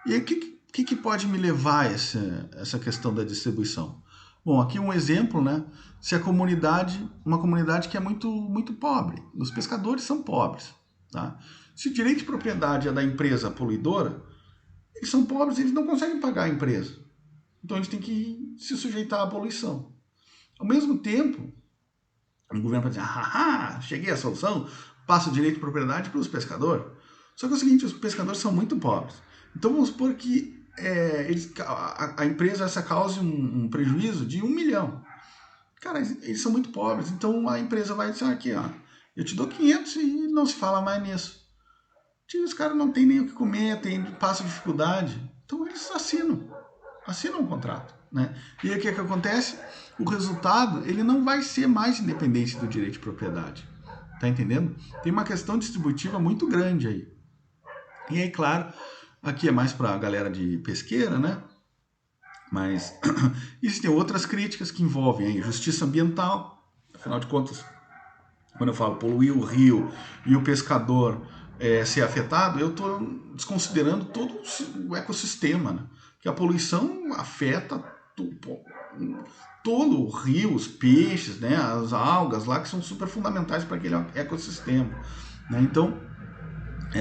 E aí, o que pode me levar a essa questão da distribuição? Bom, aqui um exemplo, né? Se uma comunidade que é muito, muito pobre, os pescadores são pobres, tá? Se o direito de propriedade é da empresa poluidora, eles são pobres, eles não conseguem pagar a empresa. Então eles têm que se sujeitar à poluição. Ao mesmo tempo, o governo pode dizer, cheguei à solução, passa o direito de propriedade para os pescadores. Só que é o seguinte, os pescadores são muito pobres. Então vamos supor que a empresa essa cause um prejuízo de 1 milhão. Cara, eles são muito pobres, então a empresa vai dizer aqui, ó, eu te dou 500 e não se fala mais nisso. Os caras não têm nem o que comer, passam dificuldade. Então eles assinam um contrato. né? E aí o que acontece? O resultado ele não vai ser mais independente do direito de propriedade. Tá entendendo? Tem uma questão distributiva muito grande aí. E aí, claro, aqui é mais para a galera de pesqueira, né? Mas existem outras críticas que envolvem aí justiça ambiental. Afinal de contas, quando eu falo poluir o rio e o pescador ser afetado, eu estou desconsiderando todo o ecossistema, né? Que a poluição afeta todo o rio, os peixes, né? As algas lá que são super fundamentais para aquele ecossistema, né? Então,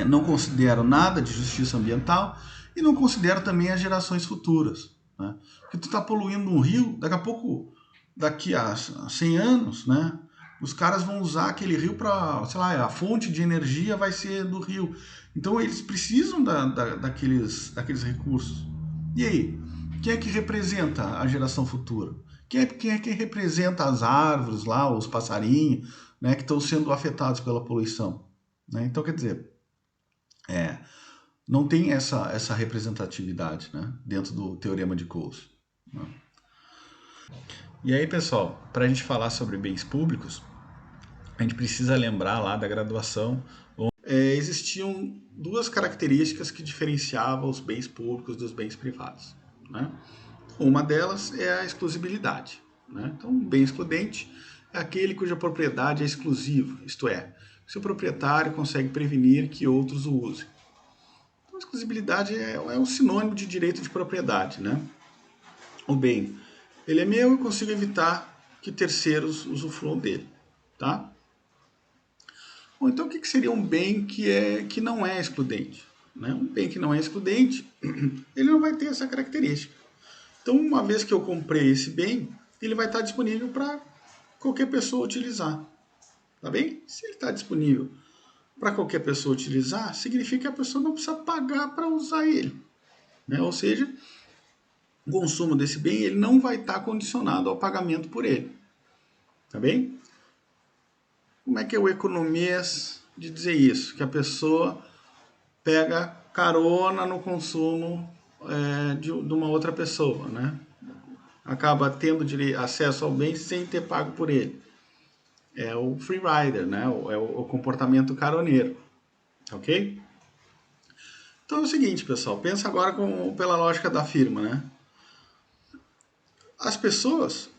não considero nada de justiça ambiental e não considero também as gerações futuras, né? Porque tu está poluindo um rio, daqui a pouco, daqui a 100 anos, né? Os caras vão usar aquele rio para, sei lá, a fonte de energia vai ser do rio. Então eles precisam daqueles recursos. E aí, quem é que representa a geração futura? Quem é que representa as árvores lá, os passarinhos, né, que estão sendo afetados pela poluição? Né? Então, quer dizer, não tem essa representatividade, né, dentro do teorema de Coase. Né? E aí, pessoal, para a gente falar sobre bens públicos, a gente precisa lembrar lá da graduação. Existiam duas características que diferenciavam os bens públicos dos bens privados. Né? Uma delas é a exclusibilidade. Né? Então, um bem excludente é aquele cuja propriedade é exclusiva, isto é, se o proprietário consegue prevenir que outros o usem. Então, a exclusibilidade é um sinônimo de direito de propriedade. Né? O bem, ele é meu e consigo evitar que terceiros usufruam dele. Tá? Bom, então o que seria um bem que não é excludente? Né? Um bem que não é excludente, ele não vai ter essa característica. Então, uma vez que eu comprei esse bem, ele vai estar disponível para qualquer pessoa utilizar. Tá bem? Se ele está disponível para qualquer pessoa utilizar, significa que a pessoa não precisa pagar para usar ele. Né? Ou seja, o consumo desse bem ele não vai estar condicionado ao pagamento por ele. Tá bem? Como é que é o economês de dizer isso? Que a pessoa pega carona no consumo de uma outra pessoa, né? Acaba tendo acesso ao bem sem ter pago por ele. É o free rider, né? É o comportamento caroneiro, ok? Então é o seguinte, pessoal, pensa agora pela lógica da firma, né? As pessoas,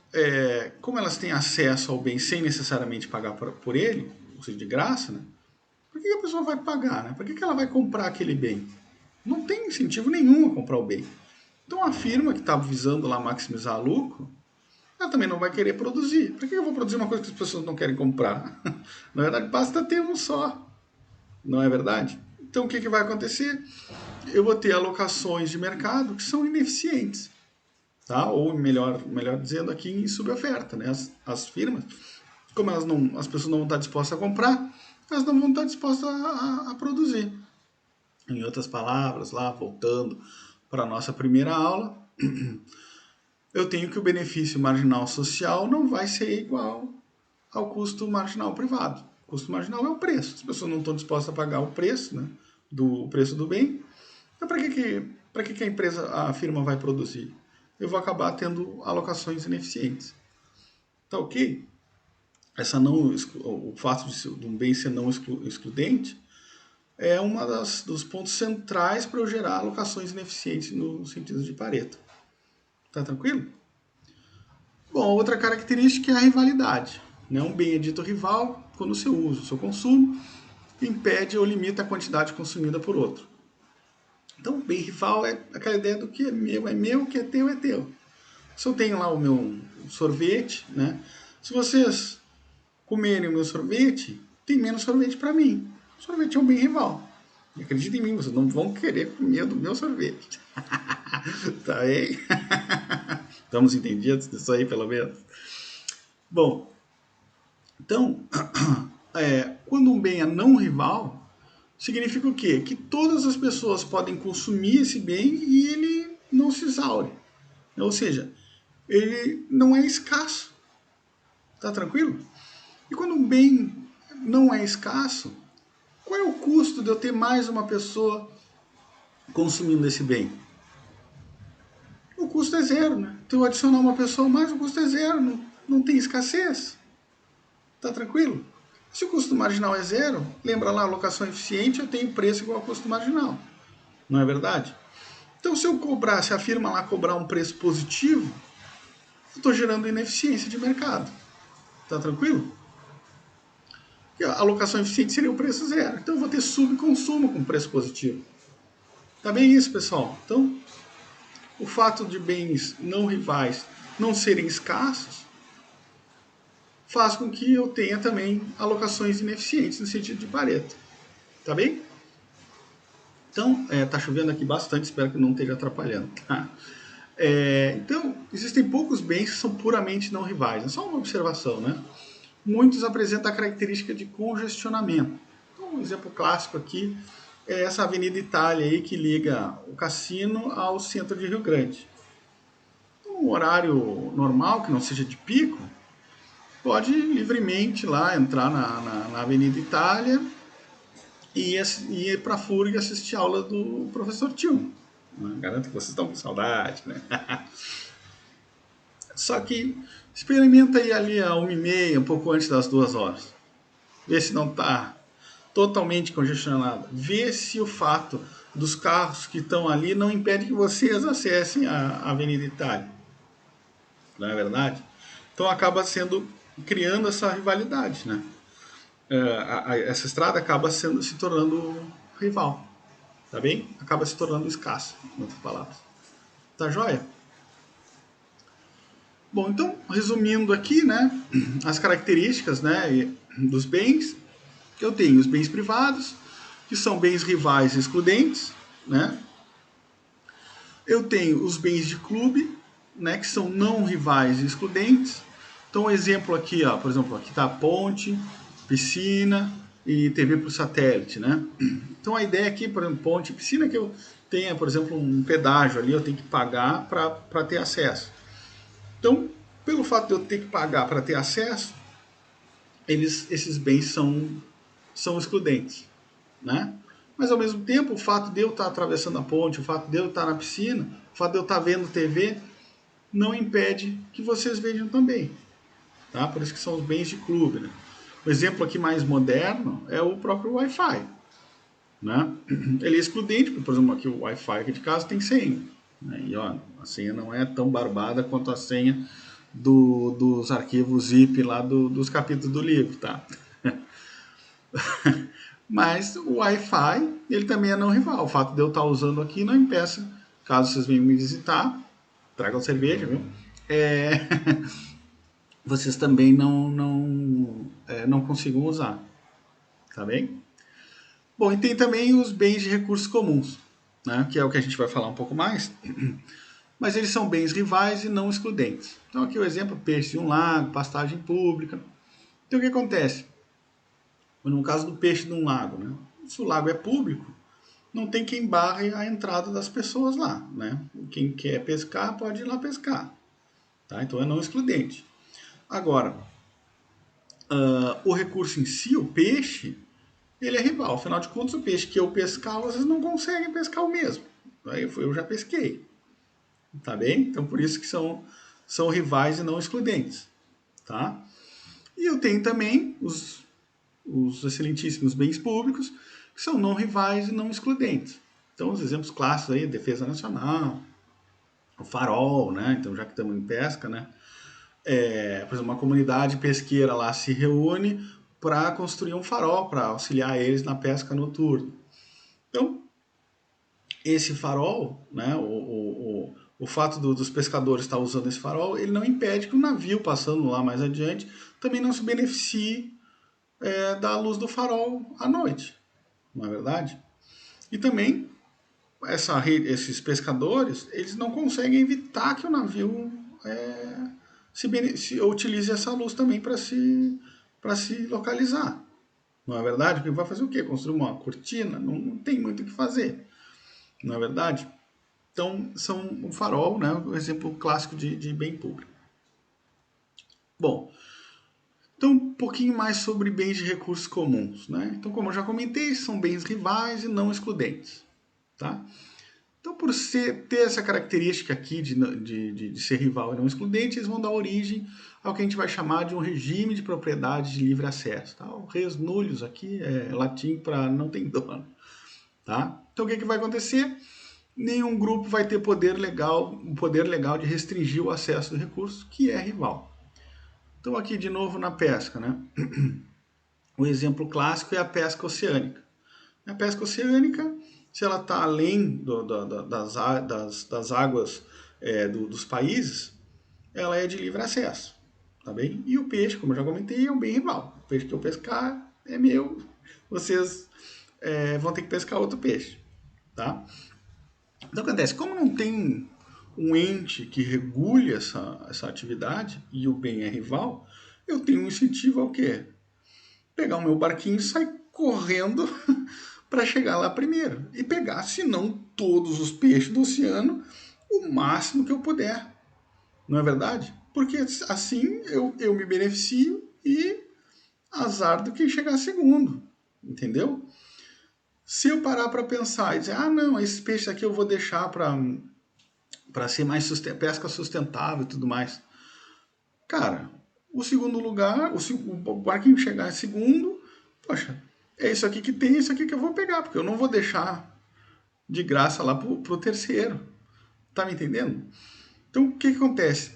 como elas têm acesso ao bem sem necessariamente pagar por ele, ou seja, de graça, né? Por que a pessoa vai pagar, né? Por que ela vai comprar aquele bem? Não tem incentivo nenhum a comprar o bem. Então a firma que está visando lá maximizar lucro, ela também não vai querer produzir. Por que eu vou produzir uma coisa que as pessoas não querem comprar? Na verdade, basta ter um só. Não é verdade? Então o que vai acontecer? Eu vou ter alocações de mercado que são ineficientes. Tá? Ou melhor dizendo aqui, em suboferta. Né? As firmas, como as pessoas não vão estar dispostas a comprar, elas não vão estar dispostas a produzir. Em outras palavras, lá voltando para a nossa primeira aula, eu tenho que o benefício marginal social não vai ser igual ao custo marginal privado. O custo marginal é o preço. As pessoas não estão dispostas a pagar o preço, né, do preço do bem. Então, para que a empresa, a firma vai produzir? Eu vou acabar tendo alocações ineficientes. Tá ok? O fato de um bem ser não excludente é uma dos pontos centrais para eu gerar alocações ineficientes no sentido de Pareto. Tá tranquilo? Bom, outra característica é a rivalidade. Né? Um bem é dito rival quando o seu uso, o seu consumo, impede ou limita a quantidade consumida por outro. Então, o bem rival é aquela ideia do que é meu, o que é teu. Se eu tenho lá o meu sorvete, né? Se vocês comerem o meu sorvete, tem menos sorvete para mim. O sorvete é um bem rival. Acredita em mim, vocês não vão querer comer do meu sorvete. Tá aí? Estamos entendidos disso aí, pelo menos? Bom, então, quando um bem é não rival, significa o quê? Que todas as pessoas podem consumir esse bem e ele não se exaure. Ou seja, ele não é escasso. Tá tranquilo? E quando um bem não é escasso, qual é o custo de eu ter mais uma pessoa consumindo esse bem? O custo custo é zero, né? Então, eu adicionar uma pessoa a mais, o custo é zero, não tem escassez. Tá tranquilo? Se o custo marginal é zero, lembra lá, alocação eficiente, eu tenho preço igual ao custo marginal. Não é verdade? Então, se eu cobrar, se a firma lá cobrar um preço positivo, eu estou gerando ineficiência de mercado. Tá tranquilo? Porque a alocação eficiente seria o preço zero. Então, eu vou ter subconsumo com preço positivo. Tá bem isso, pessoal? Então, o fato de bens não rivais não serem escassos faz com que eu tenha também alocações ineficientes no sentido de Pareto. Tá bem? Então, tá chovendo aqui bastante, espero que não esteja atrapalhando. Tá? Então, existem poucos bens que são puramente não rivais. É só uma observação, né? Muitos apresentam a característica de congestionamento. Então, um exemplo clássico aqui é essa Avenida Itália aí que liga o cassino ao centro de Rio Grande. Então, um horário normal, que não seja de pico, pode livremente lá entrar na Avenida Itália e ir para a FURG assistir a aula do professor Tio. Garanto que vocês estão com saudade, né? Só que experimenta ir ali a 1h30, um pouco antes das 2 horas. Vê se não está totalmente congestionado. Vê se o fato dos carros que estão ali não impede que vocês acessem a Avenida Itália. Não é verdade? Então acaba criando essa rivalidade, né? Essa estrada acaba se tornando rival, tá bem? Acaba se tornando escassa, em outras palavras. Tá joia? Bom, então, resumindo aqui, né, as características, né, dos bens, eu tenho os bens privados, que são bens rivais e excludentes, né? Eu tenho os bens de clube, né, que são não rivais e excludentes. Então, um exemplo aqui, ó, por exemplo, aqui está a ponte, piscina e TV por satélite, né? Então, a ideia aqui, por exemplo, ponte e piscina, que eu tenha, por exemplo, um pedágio ali, eu tenho que pagar para ter acesso. Então, pelo fato de eu ter que pagar para ter acesso, esses bens são excludentes, né? Mas ao mesmo tempo, o fato de eu estar atravessando a ponte, o fato de eu estar na piscina, o fato de eu estar vendo TV, não impede que vocês vejam também, tá? Por isso que são os bens de clube, né? O exemplo aqui mais moderno é o próprio Wi-Fi, né? Ele é excludente, porque, por exemplo, aqui o Wi-Fi aqui de casa tem senha, né? E ó, a senha não é tão barbada quanto a senha dos arquivos zip lá dos capítulos do livro, tá? Mas o Wi-Fi, ele também é não rival. O fato de eu estar usando aqui não impeça, caso vocês venham me visitar, tragam cerveja, viu? Vocês também não consigam usar, tá bem? Bom, e tem também os bens de recursos comuns, né? Que é o que a gente vai falar um pouco mais. Mas eles são bens rivais e não excludentes. Então aqui o exemplo, peixe de um lago, pastagem pública. Então o que acontece? No caso do peixe de um lago, né? Se o lago é público, não tem quem barre a entrada das pessoas lá, né? Quem quer pescar pode ir lá pescar, tá? Então é não excludente. Agora, o recurso em si, o peixe, ele é rival. Afinal de contas, o peixe que eu pescar, vocês não conseguem pescar o mesmo. Aí eu já pesquei, tá bem? Então por isso que são rivais e não excludentes, tá? E eu tenho também os excelentíssimos bens públicos, que são não rivais e não excludentes. Então, os exemplos clássicos aí, Defesa Nacional, o farol, né? Então, já que estamos em pesca, né? Por exemplo, uma comunidade pesqueira lá se reúne para construir um farol, para auxiliar eles na pesca noturna. Então, esse farol, né? O fato dos pescadores estar usando esse farol, ele não impede que o navio passando lá mais adiante também não se beneficie da luz do farol à noite, não é verdade? E também esses pescadores, eles não conseguem evitar que o navio se utilize essa luz também para se localizar, não é verdade? Porque vai fazer o quê? Construir uma cortina? Não tem muito o que fazer, não é verdade? Então, são o farol, né, o exemplo clássico de bem público. Bom, então, um pouquinho mais sobre bens de recursos comuns, né? Então, como eu já comentei, são bens rivais e não excludentes, tá? Então, por por ter essa característica aqui de ser rival e não excludente, eles vão dar origem ao que a gente vai chamar de um regime de propriedade de livre acesso. Tá? O res nullius aqui é latim para não tem dono. Tá? Então o que vai acontecer? Nenhum grupo vai ter um poder legal de restringir o acesso do recurso, que é rival. Então aqui de novo na pesca, né? O exemplo clássico é a pesca oceânica. A pesca oceânica, se ela está além das águas dos países, ela é de livre acesso, tá bem? E o peixe, como eu já comentei, é um bem rival. O peixe que eu pescar é meu, vocês vão ter que pescar outro peixe, tá? Então, o que acontece? Como não tem um ente que regule essa atividade e o bem é rival, eu tenho um incentivo ao quê? Pegar o meu barquinho e sair correndo para chegar lá primeiro. E pegar, se não todos os peixes do oceano, o máximo que eu puder. Não é verdade? Porque assim eu me beneficio e azar do que chegar segundo. Entendeu? Se eu parar para pensar e dizer, ah não, esses peixes aqui eu vou deixar para ser mais pesca sustentável e tudo mais. Cara, o segundo lugar, o barquinho chegar em segundo, poxa, é isso aqui que tem, isso aqui que eu vou pegar, porque eu não vou deixar de graça lá pro terceiro. Tá me entendendo? Então, o que acontece?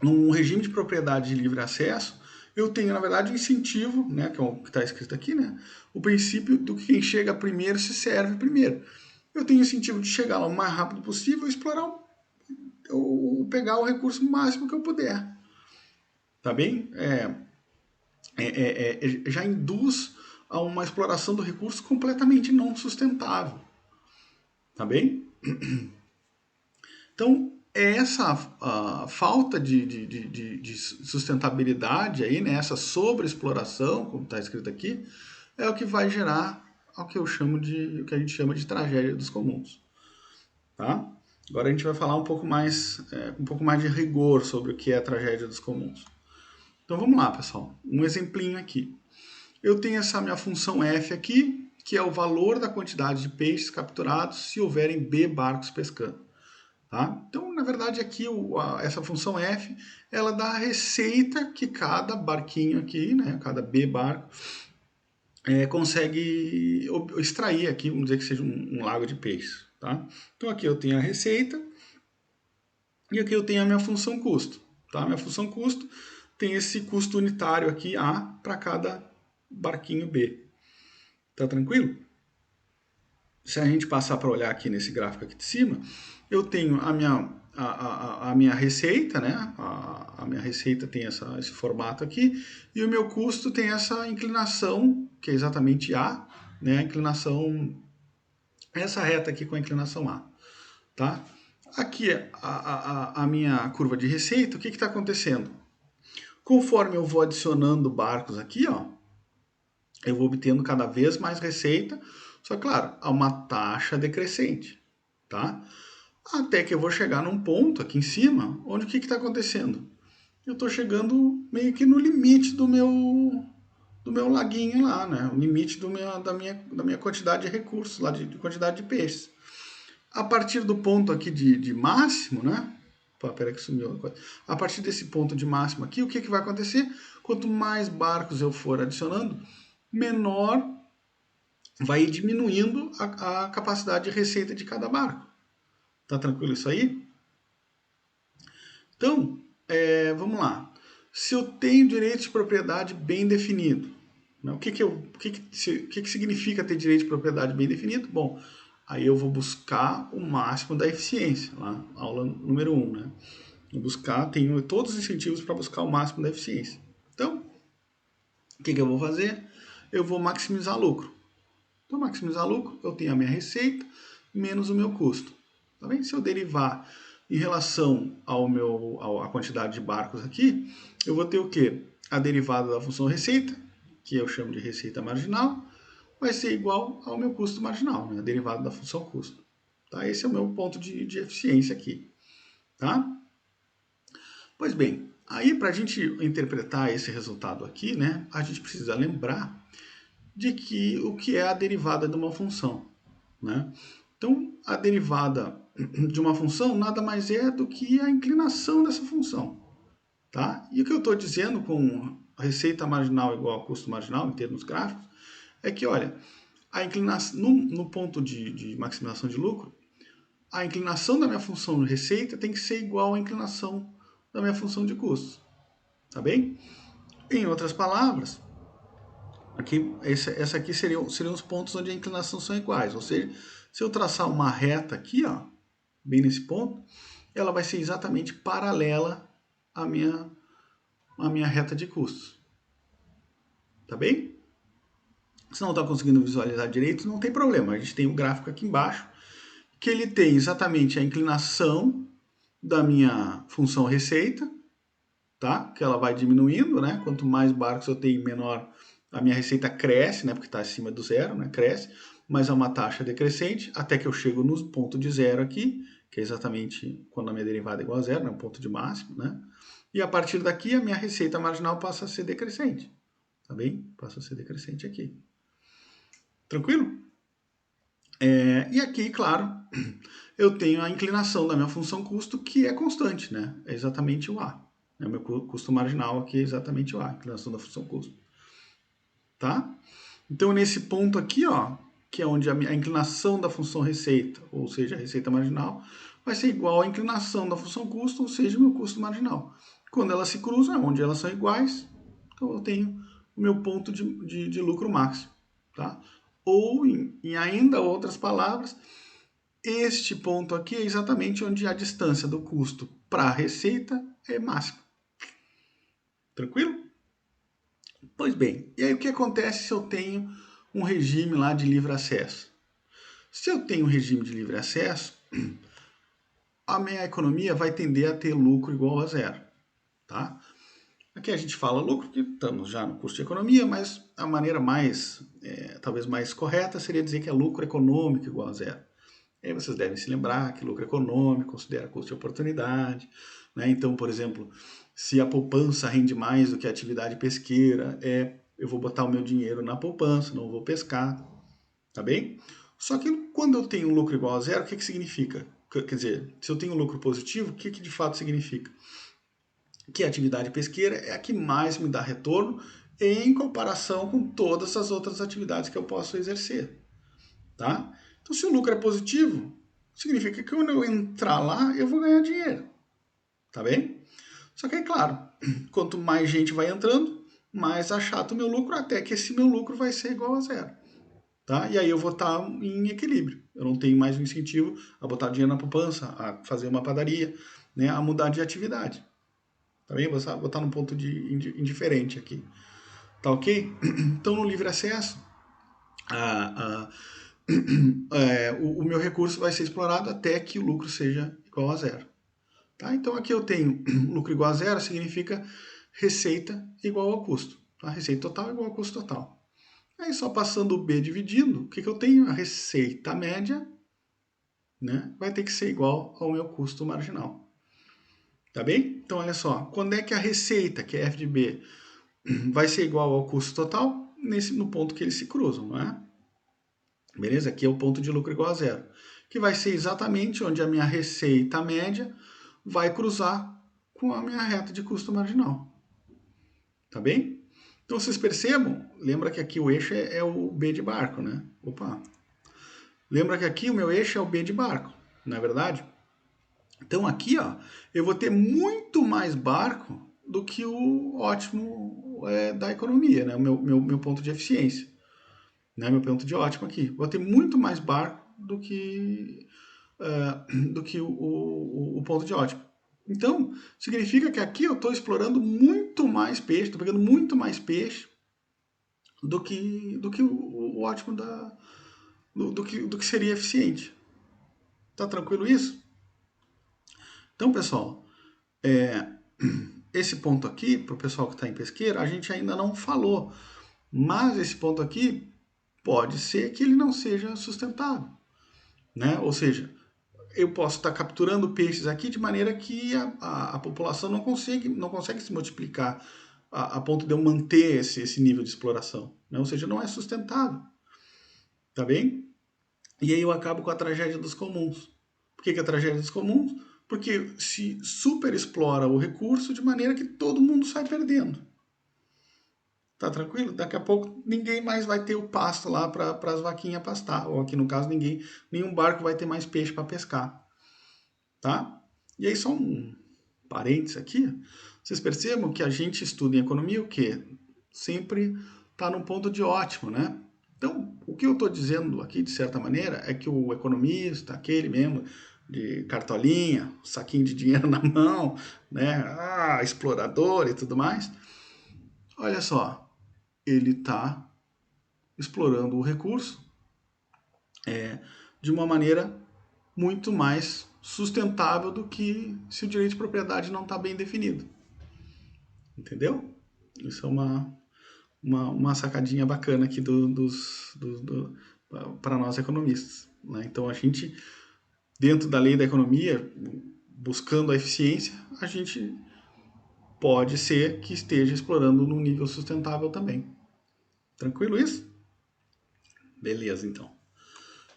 Num regime de propriedade de livre acesso, eu tenho, na verdade, um incentivo, né, que é o que está escrito aqui, né? O princípio do que quem chega primeiro se serve primeiro. Eu tenho incentivo de chegar lá o mais rápido possível e explorar pegar o recurso máximo que eu puder. Tá bem? Já induz a uma exploração do recurso completamente não sustentável. Tá bem? Então, essa falta de sustentabilidade aí, né, essa sobreexploração, como está escrito aqui, é o que vai gerar o que a gente chama de tragédia dos comuns. Tá? Agora a gente vai falar um pouco mais de rigor sobre o que é a tragédia dos comuns. Então vamos lá, pessoal. Um exemplinho aqui. Eu tenho essa minha função f aqui, que é o valor da quantidade de peixes capturados se houverem b barcos pescando. Tá? Então, na verdade, aqui essa função f, ela dá a receita que cada barquinho aqui, né, cada b barco, consegue extrair aqui, vamos dizer que seja um lago de peixes. Tá? Então aqui eu tenho a receita e aqui eu tenho a minha função custo. Tá? Minha função custo tem esse custo unitário aqui, A, para cada barquinho B. Tá tranquilo? Se a gente passar para olhar aqui nesse gráfico aqui de cima, eu tenho a minha receita, né? A minha receita tem esse formato aqui, e o meu custo tem essa inclinação, que é exatamente A, né? A inclinação, essa reta aqui com a inclinação A. Tá? Aqui a minha curva de receita, o que está acontecendo? Conforme eu vou adicionando barcos aqui, ó, eu vou obtendo cada vez mais receita, só claro, a uma taxa decrescente, tá? Até que eu vou chegar num ponto aqui em cima, onde o que está acontecendo? Eu estou chegando meio que no limite do meu laguinho lá, né? O limite da minha quantidade de recursos, lá de quantidade de peixes. A partir do ponto aqui de máximo, né? Peraí que sumiu uma coisa. A partir desse ponto de máximo aqui, o que vai acontecer? Quanto mais barcos eu for adicionando, menor vai diminuindo a capacidade de receita de cada barco. Tá tranquilo isso aí? Então, vamos lá. Se eu tenho direito de propriedade bem definido, né? O que significa ter direito de propriedade bem definido? Bom, aí eu vou buscar o máximo da eficiência, lá, aula número 1, né? Tenho todos os incentivos para buscar o máximo da eficiência. Então, o que eu vou fazer? Eu vou maximizar lucro. Então, maximizar lucro, eu tenho a minha receita menos o meu custo. Tá bem? Se eu derivar em relação à quantidade de barcos aqui, eu vou ter o quê? A derivada da função receita, que eu chamo de receita marginal, vai ser igual ao meu custo marginal, né? A derivada da função custo. Tá? Esse é o meu ponto de eficiência aqui. Tá? Pois bem, aí para a gente interpretar esse resultado aqui, né, a gente precisa lembrar de o que é a derivada de uma função. Né? Então, a derivada de uma função nada mais é do que a inclinação dessa função. Tá? E o que eu estou dizendo com receita marginal igual a custo marginal, em termos gráficos, é que, olha, a inclinação, no ponto de maximização de lucro, a inclinação da minha função de receita tem que ser igual à inclinação da minha função de custos. Tá bem? Em outras palavras, aqui, essa aqui seriam os pontos onde a inclinação são iguais. Ou seja, se eu traçar uma reta aqui, ó, bem nesse ponto, ela vai ser exatamente paralela à minha reta de custos. Tá bem? Se não está conseguindo visualizar direito, não tem problema. A gente tem um gráfico aqui embaixo, que ele tem exatamente a inclinação da minha função receita, tá? Que ela vai diminuindo, né? Quanto mais barcos eu tenho, menor a minha receita cresce, né? Porque está acima do zero, né? Cresce, mas é uma taxa decrescente, até que eu chego no ponto de zero aqui, que é exatamente quando a minha derivada é igual a zero, né? O ponto de máximo, né? E a partir daqui, a minha receita marginal passa a ser decrescente, tá bem? Passa a ser decrescente aqui. Tranquilo? E aqui, claro, eu tenho a inclinação da minha função custo, que é constante, né? É exatamente o A. O meu custo marginal aqui é exatamente o A, a inclinação da função custo. Tá? Então, nesse ponto aqui, ó, que é onde a inclinação da função receita, ou seja, a receita marginal, vai ser igual à inclinação da função custo, ou seja, o meu custo marginal. Quando elas se cruzam, onde elas são iguais, então eu tenho o meu ponto de lucro máximo. Tá? Ou, em ainda outras palavras, este ponto aqui é exatamente onde a distância do custo para a receita é máxima. Tranquilo? Pois bem, e aí o que acontece se eu tenho um regime lá de livre acesso? Se eu tenho um regime de livre acesso, a minha economia vai tender a ter lucro igual a zero. Tá? Aqui a gente fala lucro, porque estamos já no curso de economia, mas a maneira talvez mais correta seria dizer que é lucro econômico igual a zero. E aí vocês devem se lembrar que lucro econômico considera custo de oportunidade. Né? Então, por exemplo, se a poupança rende mais do que a atividade pesqueira, eu vou botar o meu dinheiro na poupança, não vou pescar. Tá bem? Só que quando eu tenho um lucro igual a zero, o que significa? Quer dizer, se eu tenho um lucro positivo, o que de fato significa? Que a atividade pesqueira é a que mais me dá retorno em comparação com todas as outras atividades que eu posso exercer. Tá? Então, se o lucro é positivo, significa que quando eu entrar lá, eu vou ganhar dinheiro. Tá bem? Só que é claro, quanto mais gente vai entrando, mais achata o meu lucro, até que esse meu lucro vai ser igual a zero. Tá? E aí eu vou estar em equilíbrio. Eu não tenho mais um incentivo a botar dinheiro na poupança, a fazer uma padaria, né, a mudar de atividade. Tá bem? Vou estar num ponto indiferente aqui. Tá ok? Então, no livre acesso, o meu recurso vai ser explorado até que o lucro seja igual a zero. Tá? Então, aqui eu tenho lucro igual a zero, significa receita igual ao custo. Tá? Receita total igual ao custo total. Aí, só passando o B dividindo, o que eu tenho? A receita média, né, vai ter que ser igual ao meu custo marginal. Tá bem? Então, olha só. Quando é que a receita, que é F de B, vai ser igual ao custo total? No ponto que eles se cruzam, não é? Beleza? Aqui é o ponto de lucro igual a zero. Que vai ser exatamente onde a minha receita média vai cruzar com a minha reta de custo marginal. Tá bem? Então, vocês percebam, lembra que aqui o eixo é o B de barco, né? Opa! Lembra que aqui o meu eixo é o B de barco, não é verdade? Então, aqui, ó, eu vou ter muito mais barco do que o ótimo da economia, né? O meu ponto de eficiência. Né? Meu ponto de ótimo aqui. Vou ter muito mais barco do que o ponto de ótimo. Então, significa que aqui eu estou explorando muito mais peixe, estou pegando muito mais peixe do que o ótimo do que seria eficiente. Tá tranquilo isso? Então, pessoal, esse ponto aqui, para o pessoal que está em pesqueira, a gente ainda não falou. Mas esse ponto aqui pode ser que ele não seja sustentável. Né? Ou seja, eu posso estar capturando peixes aqui de maneira que a população não consegue se multiplicar a ponto de eu manter esse nível de exploração. Né? Ou seja, não é sustentável. Tá bem? E aí eu acabo com a tragédia dos comuns. Por que é a tragédia dos comuns? Porque se superexplora o recurso de maneira que todo mundo sai perdendo. Tá tranquilo? Daqui a pouco ninguém mais vai ter o pasto lá para as vaquinhas pastar. Ou aqui no caso, nenhum barco vai ter mais peixe para pescar. Tá? E aí só um parênteses aqui. Vocês percebam que a gente estuda em economia o quê? Sempre está num ponto de ótimo, né? Então, o que eu estou dizendo aqui, de certa maneira, é que o economista, aquele mesmo de cartolinha, saquinho de dinheiro na mão, né? Explorador e tudo mais. Olha só, ele está explorando o recurso de uma maneira muito mais sustentável do que se o direito de propriedade não está bem definido. Entendeu? Isso é uma sacadinha bacana aqui para nós economistas. Né? Então, a gente, dentro da lei da economia, buscando a eficiência, a gente pode ser que esteja explorando num nível sustentável também. Tranquilo isso? Beleza, então.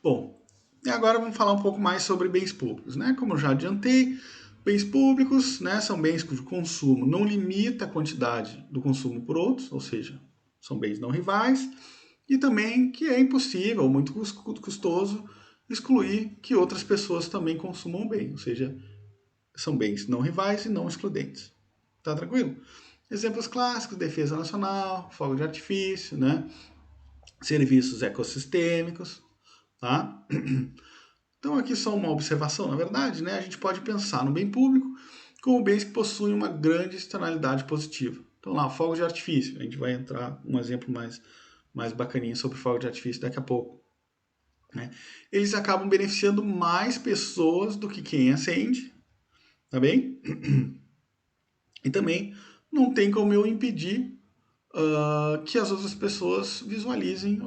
Bom, e agora vamos falar um pouco mais sobre bens públicos. Né? Como eu já adiantei, bens públicos, né, são bens cujo consumo não limita a quantidade do consumo por outros, ou seja, são bens não rivais, e também que é impossível ou muito custoso excluir que outras pessoas também consumam bem, ou seja, são bens não rivais e não excludentes. Tá tranquilo? Exemplos clássicos: defesa nacional, fogo de artifício, né? Serviços ecossistêmicos, tá? Então aqui só uma observação, na verdade, né? A gente pode pensar no bem público como bens que possuem uma grande externalidade positiva. Então lá, fogo de artifício, a gente vai entrar um exemplo mais bacaninha sobre fogo de artifício daqui a pouco. Né? Eles acabam beneficiando mais pessoas do que quem acende, tá bem? E também não tem como eu impedir que as outras pessoas visualizem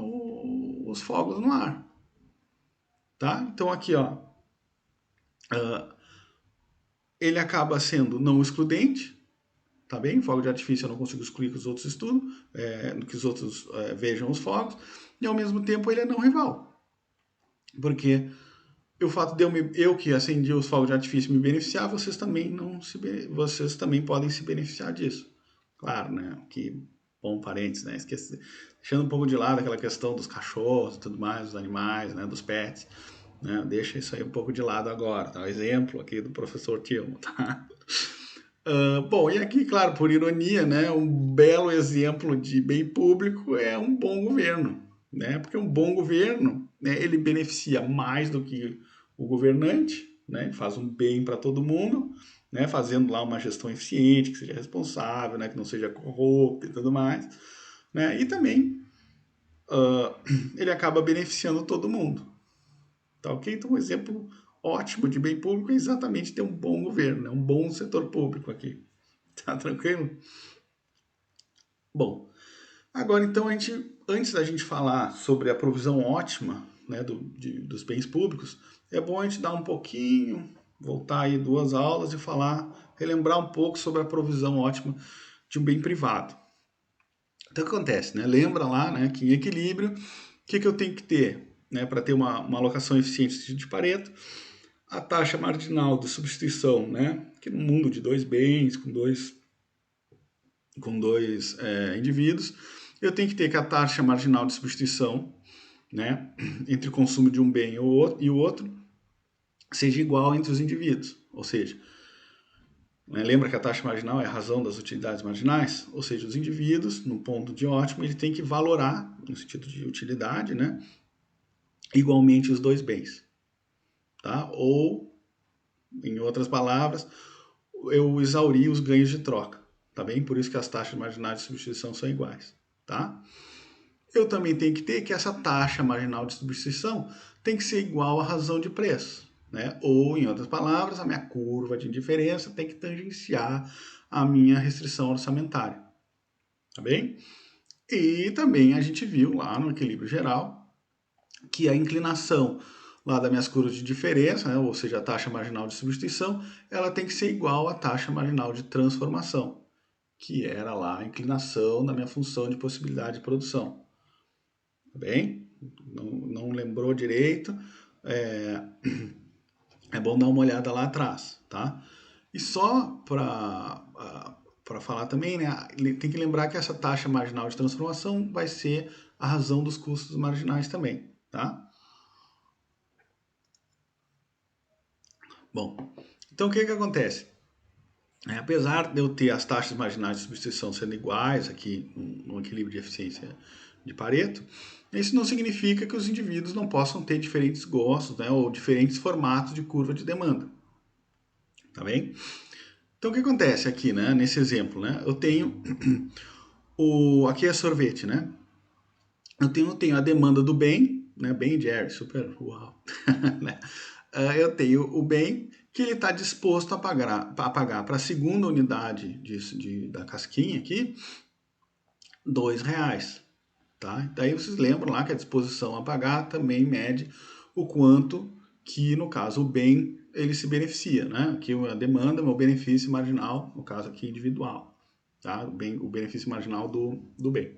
os fogos no ar. Tá? Então aqui, ó, ele acaba sendo não excludente, tá bem? Fogo de artifício eu não consigo excluir que os outros estudem, que os outros vejam os fogos, e ao mesmo tempo ele é não rival. Porque o fato de eu que acendi os fogos de artifício me beneficiar, vocês também vocês também podem se beneficiar disso. Claro, né? Que bom parênteses, né? Deixando um pouco de lado aquela questão dos cachorros e tudo mais, dos animais, né? Dos pets. Né? Deixa isso aí um pouco de lado agora. Tá? Um exemplo aqui do professor Tilmo, tá? Bom, e aqui, claro, por ironia, né, um belo exemplo de bem público é um bom governo, né? Porque um bom governo, né, ele beneficia mais do que o governante, né? Ele faz um bem para todo mundo, né? Fazendo lá uma gestão eficiente, que seja responsável, né? Que não seja corrupta e tudo mais, né? E também ele acaba beneficiando todo mundo, tá ok? Então, um exemplo ótimo de bem público é exatamente ter um bom governo, né? Um bom setor público aqui. Tá tranquilo? Bom, agora então antes da gente falar sobre a provisão ótima, né, dos bens públicos, é bom a gente dar um pouquinho, voltar aí 2 aulas e relembrar um pouco sobre a provisão ótima de um bem privado. Então o que acontece, né? Lembra lá, né, que em equilíbrio, o que eu tenho que ter, né, para ter uma alocação eficiente de Pareto? A taxa marginal de substituição, né, que no mundo de dois bens, com dois indivíduos, eu tenho que ter que a taxa marginal de substituição, né, entre o consumo de um bem e o outro seja igual entre os indivíduos. Ou seja, né, lembra que a taxa marginal é a razão das utilidades marginais? Ou seja, os indivíduos, no ponto de ótimo, ele tem que valorar, no sentido de utilidade, né, igualmente os dois bens. Tá? Ou, em outras palavras, eu exauri os ganhos de troca. Tá bem? Por isso que as taxas marginais de substituição são iguais. Tá? Eu também tenho que ter que essa taxa marginal de substituição tem que ser igual à razão de preço. Né? Ou, em outras palavras, a minha curva de indiferença tem que tangenciar a minha restrição orçamentária. Tá bem? E também a gente viu lá no equilíbrio geral que a inclinação lá das minhas curvas de diferença, né, ou seja, a taxa marginal de substituição, ela tem que ser igual à taxa marginal de transformação, que era lá a inclinação da minha função de possibilidade de produção. Tá bem? não lembrou direito, é bom dar uma olhada lá atrás, tá? E só para falar também, né, tem que lembrar que essa taxa marginal de transformação vai ser a razão dos custos marginais também, tá? Bom, então o que acontece? Apesar de eu ter as taxas marginais de substituição sendo iguais aqui no equilíbrio de eficiência de Pareto, isso não significa que os indivíduos não possam ter diferentes gostos, né, ou diferentes formatos de curva de demanda, tá bem? Então o que acontece aqui, né, nesse exemplo, né, eu tenho aqui é sorvete, né? Eu tenho a demanda do bem, né? Bem Jerry, super uau. Né? Eu tenho o bem que ele está disposto a pagar para a segunda unidade da casquinha aqui, R$ 2. Tá? Daí vocês lembram lá que a disposição a pagar também mede o quanto que, no caso, o bem ele se beneficia. Né? Aqui a demanda, meu benefício marginal, no caso aqui individual. Tá? O benefício marginal do bem.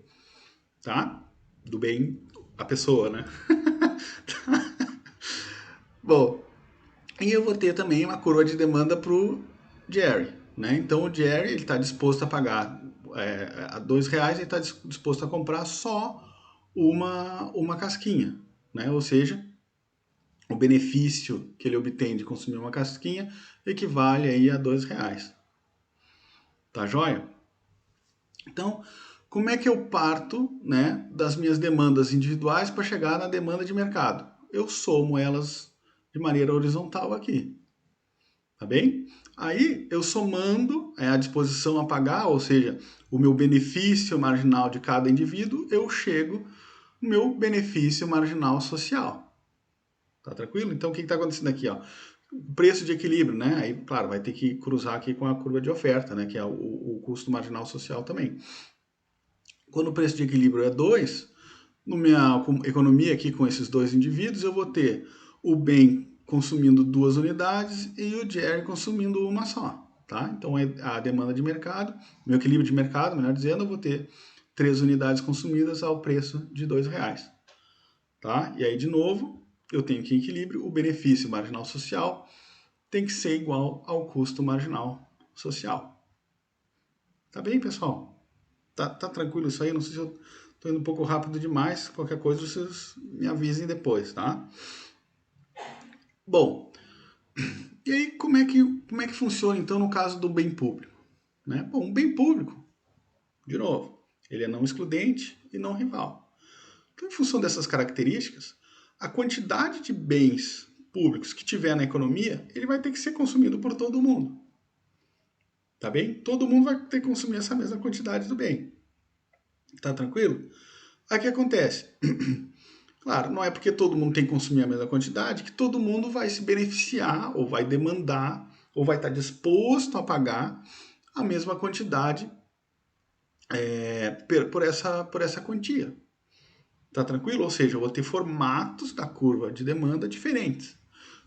Tá? Do bem, a pessoa, né? Bom, e eu vou ter também uma curva de demanda para o Jerry, né? Então o Jerry ele está disposto a pagar a R$ 2, ele está disposto a comprar só uma casquinha, né? Ou seja, o benefício que ele obtém de consumir uma casquinha equivale aí a R$ 2. Tá joia? Então, como é que eu parto, né, das minhas demandas individuais para chegar na demanda de mercado? Eu somo elas de maneira horizontal aqui, tá bem? Aí, eu somando a disposição a pagar, ou seja, o meu benefício marginal de cada indivíduo, eu chego no meu benefício marginal social. Tá tranquilo? Então, o que está acontecendo aqui? Ó? O preço de equilíbrio, né? Aí, claro, vai ter que cruzar aqui com a curva de oferta, né? Que é o custo marginal social também. Quando o preço de equilíbrio é 2, na minha economia aqui com esses dois indivíduos, eu vou ter o bem consumindo 2 unidades e o Jerry consumindo uma só. Tá? Então, a demanda de mercado, meu equilíbrio de mercado, melhor dizendo, eu vou ter 3 unidades consumidas ao preço de R$ 2. Tá? E aí, de novo, eu tenho aqui equilíbrio, o benefício marginal social tem que ser igual ao custo marginal social. Tá bem, pessoal? Tá tranquilo isso aí? Não sei se eu tô indo um pouco rápido demais. Qualquer coisa vocês me avisem depois, tá? Bom, e aí como é que funciona então no caso do bem público? Né? Bom, o bem público, de novo, ele é não excludente e não rival. Então, em função dessas características, a quantidade de bens públicos que tiver na economia, ele vai ter que ser consumido por todo mundo. Tá bem? Todo mundo vai ter que consumir essa mesma quantidade do bem. Tá tranquilo? Aí o que acontece? Claro, não é porque todo mundo tem que consumir a mesma quantidade que todo mundo vai se beneficiar, ou vai demandar, ou vai estar disposto a pagar a mesma quantidade por essa quantia. Tá tranquilo? Ou seja, eu vou ter formatos da curva de demanda diferentes.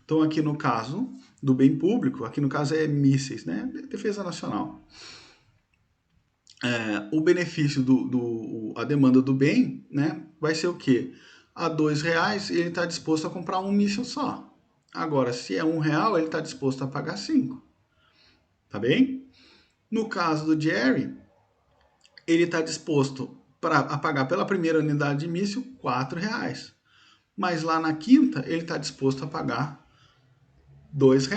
Então, aqui no caso do bem público, aqui no caso é mísseis, né? Defesa Nacional. O benefício a demanda do bem, né? Vai ser o quê? A R$ 2 ele está disposto a comprar um míssil só. Agora, se é R$ 1, ele está disposto a pagar 5. Tá bem? No caso do Jerry, ele está disposto a pagar pela primeira unidade de míssil R$ 4. Mas lá na quinta, ele está disposto a pagar R$ 2.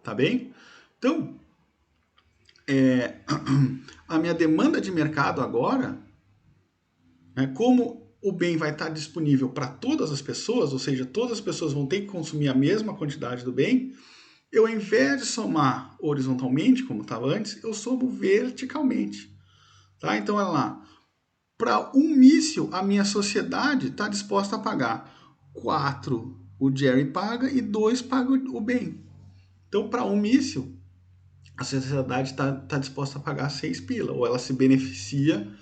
Tá bem? Então, a minha demanda de mercado agora, né, como o bem vai estar disponível para todas as pessoas, ou seja, todas as pessoas vão ter que consumir a mesma quantidade do bem, eu, ao invés de somar horizontalmente, como estava antes, eu somo verticalmente. Tá? Então, olha lá. Para um míssil, a minha sociedade está disposta a pagar 4 o Jerry paga e 2 paga o bem. Então, para um míssil, a sociedade está disposta a pagar 6 pila, ou ela se beneficia,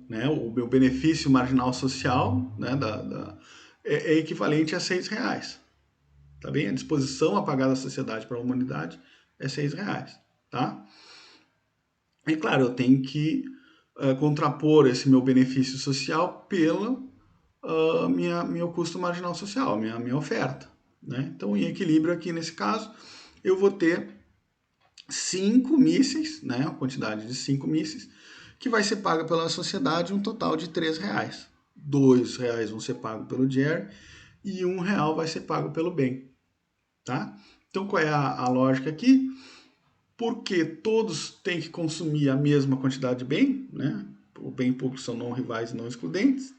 né, o meu benefício marginal social, né, é equivalente a R$ 6. Tá bem? A disposição a pagar da sociedade para a humanidade é R$ 6. Tá? E claro, eu tenho que contrapor esse meu benefício social meu custo marginal social, minha oferta. Né? Então, em equilíbrio aqui nesse caso, eu vou ter 5 mísseis, né? A quantidade de 5 mísseis, que vai ser paga pela sociedade um total de R$3. R$2 vão ser pagos pelo Jerry e R$1 vai ser pago pelo Ben. Tá? Então, qual é a lógica aqui? Porque todos têm que consumir a mesma quantidade de bem, né? O bem público são não rivais e não excludentes.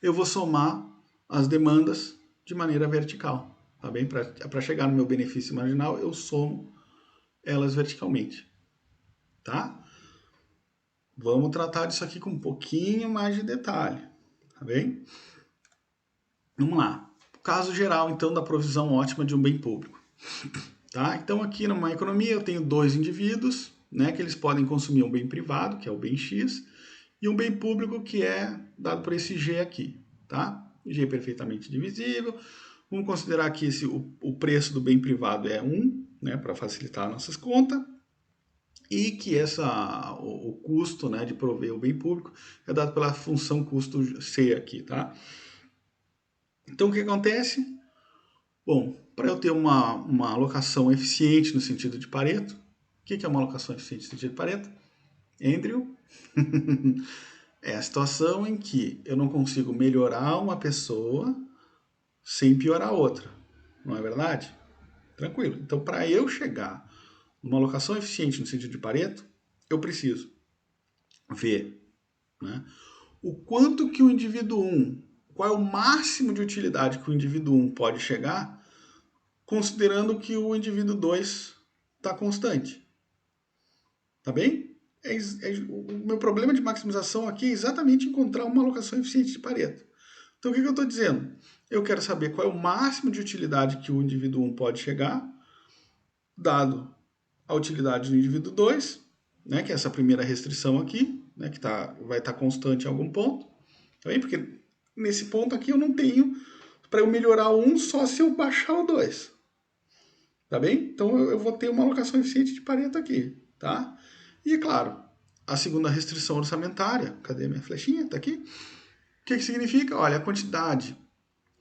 Eu vou somar as demandas de maneira vertical, tá bem? Para chegar no meu benefício marginal, eu somo elas verticalmente, tá? Vamos tratar disso aqui com um pouquinho mais de detalhe, tá bem? Vamos lá. Caso geral, então, da provisão ótima de um bem público. Tá? Então, aqui numa economia, eu tenho dois indivíduos, né, que eles podem consumir um bem privado, que é o bem X, e um bem público, que é dado por esse G aqui. Tá? G perfeitamente divisível. Vamos considerar que o preço do bem privado é 1, né, para facilitar nossas contas, e que o custo, né, de prover o bem público é dado pela função custo C aqui. Tá? Então, o que acontece? Bom, para eu ter uma alocação eficiente no sentido de Pareto, o que é uma alocação eficiente no sentido de Pareto? Andrew, é a situação em que eu não consigo melhorar uma pessoa sem piorar outra. Não é verdade? Tranquilo. Então, para eu chegar numa alocação eficiente no sentido de Pareto, eu preciso ver, né, o quanto que o indivíduo 1, qual é o máximo de utilidade que o indivíduo 1 pode chegar, considerando que o indivíduo 2 está constante. Tá bem? O meu problema de maximização aqui é exatamente encontrar uma alocação eficiente de Pareto. Então, o que eu estou dizendo? Eu quero saber qual é o máximo de utilidade que o indivíduo 1 pode chegar, dado a utilidade do indivíduo 2, né, que é essa primeira restrição aqui, né, que vai estar constante em algum ponto. Tá bem? Porque nesse ponto aqui eu não tenho para eu melhorar o 1 só se eu baixar o 2. Tá bem? Então eu vou ter uma alocação eficiente de Pareto aqui, tá? E, é claro, a segunda restrição orçamentária, cadê minha flechinha? Tá aqui. O que significa? Olha, a quantidade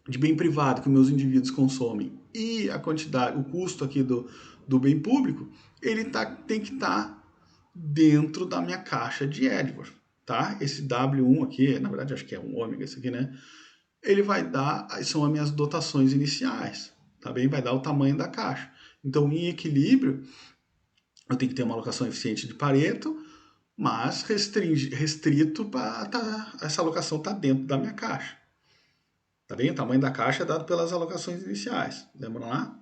de bem privado que meus indivíduos consomem e a quantidade, o custo aqui do bem público, ele tem que estar dentro da minha caixa de Edward, tá? Esse W1 aqui, na verdade acho que é um ômega isso aqui, né? Ele vai dar, são as minhas dotações iniciais, tá bem? Vai dar o tamanho da caixa. Então, em equilíbrio, eu tenho que ter uma alocação eficiente de Pareto, mas restrito para essa alocação tá dentro da minha caixa. Tá bem? O tamanho da caixa é dado pelas alocações iniciais. Lembram lá?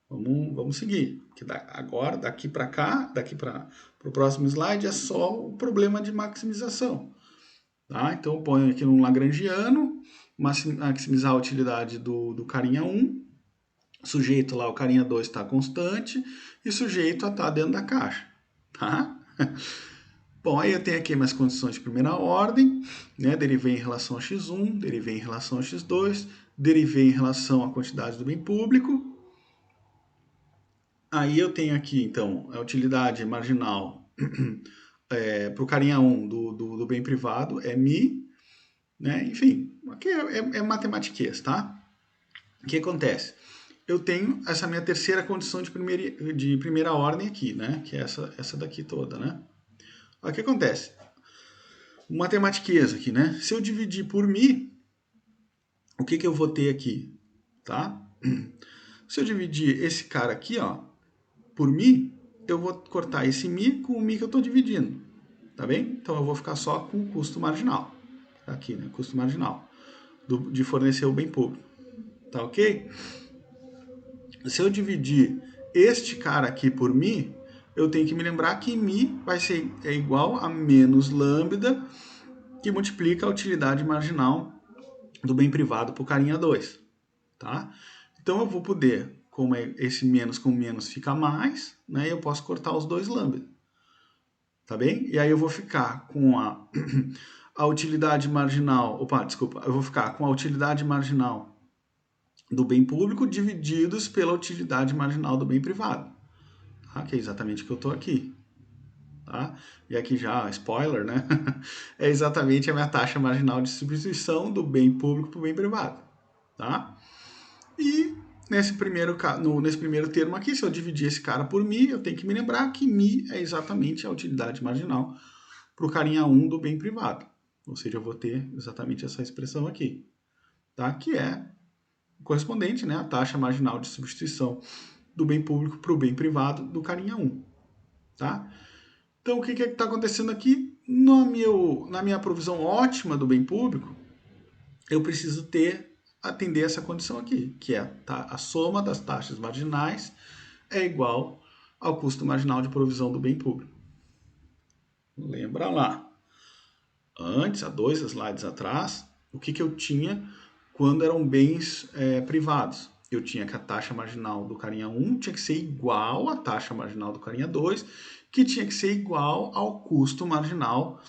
Vamos seguir. Agora, daqui para cá, daqui para o próximo slide, é só o problema de maximização. Tá? Então, eu ponho aqui no Lagrangiano, maximizar a utilidade do carinha 1, sujeito lá, o carinha 2 está constante, e sujeito a estar dentro da caixa. Tá? Bom, aí eu tenho aqui minhas condições de primeira ordem, né? Derivei em relação a x1, derivei em relação a x2, derivei em relação à quantidade do bem público. Aí eu tenho aqui, então, a utilidade marginal para o carinha 1 do bem privado é mi, né? Enfim, aqui é matematiquês, tá? O que acontece? Eu tenho essa minha terceira condição de primeira ordem aqui, né? Que é essa daqui toda, né? O que acontece? Matematiquez aqui, né? Se eu dividir por mi, o que eu vou ter aqui, tá? Se eu dividir esse cara aqui, ó, por mi, eu vou cortar esse mi com o mi que eu estou dividindo, tá bem? Então eu vou ficar só com o custo marginal, aqui, né? Custo marginal de fornecer o bem público, tá ok? Se eu dividir este cara aqui por mi, eu tenho que me lembrar que mi é igual a menos lambda, que multiplica a utilidade marginal do bem privado por carinha 2, tá? Então eu vou poder, como esse menos com menos fica mais, né? Eu posso cortar os dois lambda, tá bem? E aí eu vou ficar com a utilidade marginal, eu vou ficar com a utilidade marginal do bem público divididos pela utilidade marginal do bem privado, tá? Que é exatamente o que eu estou aqui, tá? E aqui já, spoiler, né? É exatamente a minha taxa marginal de substituição do bem público para o bem privado, tá? E nesse primeiro termo aqui, se eu dividir esse cara por mi, eu tenho que me lembrar que mi é exatamente a utilidade marginal para o carinha 1 do bem privado. Ou seja, eu vou ter exatamente essa expressão aqui, tá? Que é correspondente, né, à taxa marginal de substituição do bem público para o bem privado do carinha 1, tá? Então, o que está acontecendo aqui? Na minha provisão ótima do bem público, eu preciso atender essa condição aqui, que é a soma das taxas marginais é igual ao custo marginal de provisão do bem público. Lembra lá, antes, há 2 slides atrás, o que eu tinha quando eram bens privados? Eu tinha que a taxa marginal do carinha 1 tinha que ser igual à taxa marginal do carinha 2, que tinha que ser igual ao custo marginal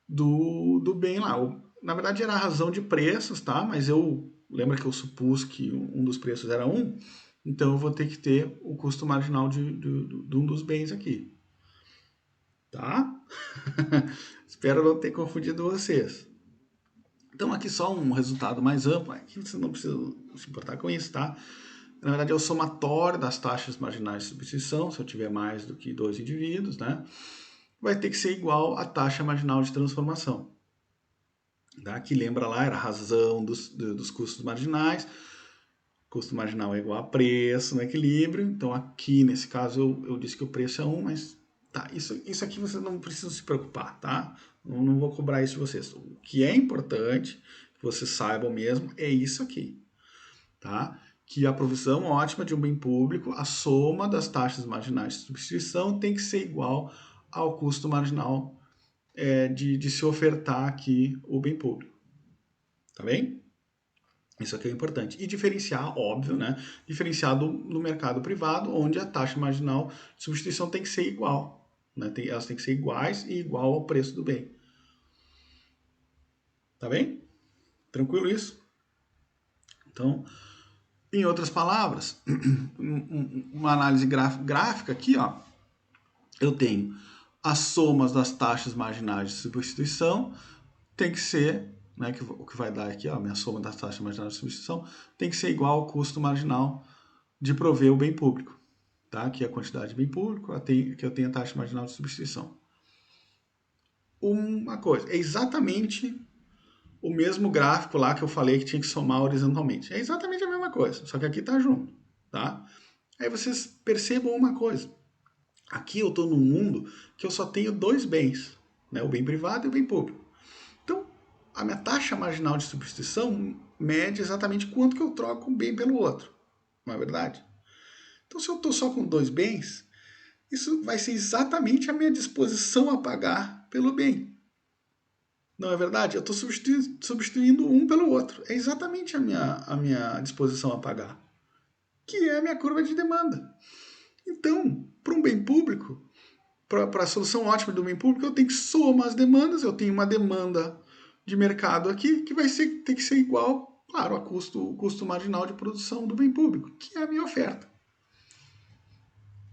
do bem lá. Na verdade era a razão de preços, tá? Mas lembra que eu supus que um dos preços era 1, então eu vou ter que ter o custo marginal de um dos bens aqui. Tá? Espero não ter confundido vocês. Então aqui só um resultado mais amplo, aqui você não precisa se importar com isso, tá? Na verdade é o somatório das taxas marginais de substituição, se eu tiver mais do que 2 indivíduos, né? Vai ter que ser igual à taxa marginal de transformação. Tá? Que lembra lá, era a razão dos custos marginais. Custo marginal é igual a preço no equilíbrio. Então aqui, nesse caso, eu disse que o preço é 1, mas tá, isso aqui vocês não precisam se preocupar, tá? Não vou cobrar isso de vocês. O que é importante, que vocês saibam mesmo, é isso aqui, tá? Que a provisão ótima de um bem público, a soma das taxas marginais de substituição tem que ser igual ao custo marginal de se ofertar aqui o bem público. Tá bem? Isso aqui é importante. E diferenciar, óbvio, né? Diferenciar no mercado privado, onde a taxa marginal de substituição tem que ser igual. Né? Elas têm que ser iguais e igual ao preço do bem. Tá bem? Tranquilo isso? Então, em outras palavras, uma análise gráfica aqui, ó, eu tenho as somas das taxas marginais de substituição, tem que ser, né, o que vai dar aqui, ó, a minha soma das taxas marginais de substituição, tem que ser igual ao custo marginal de prover o bem público, tá? Que é a quantidade de bem público, que eu tenho a taxa marginal de substituição. Uma coisa, é exatamente o mesmo gráfico lá que eu falei que tinha que somar horizontalmente. É exatamente a mesma coisa, só que aqui está junto, tá? Aí vocês percebam uma coisa. Aqui eu estou num mundo que eu só tenho 2 bens, né? O bem privado e o bem público. Então, a minha taxa marginal de substituição mede exatamente quanto que eu troco um bem pelo outro, não é verdade? Então, se eu estou só com 2 bens, isso vai ser exatamente a minha disposição a pagar pelo bem. Não é verdade? Eu estou substituindo um pelo outro. É exatamente a minha disposição a pagar, que é a minha curva de demanda. Então, para um bem público, para a solução ótima do bem público, eu tenho que somar as demandas. Eu tenho uma demanda de mercado aqui que ter que ser igual, claro, ao custo marginal de produção do bem público, que é a minha oferta.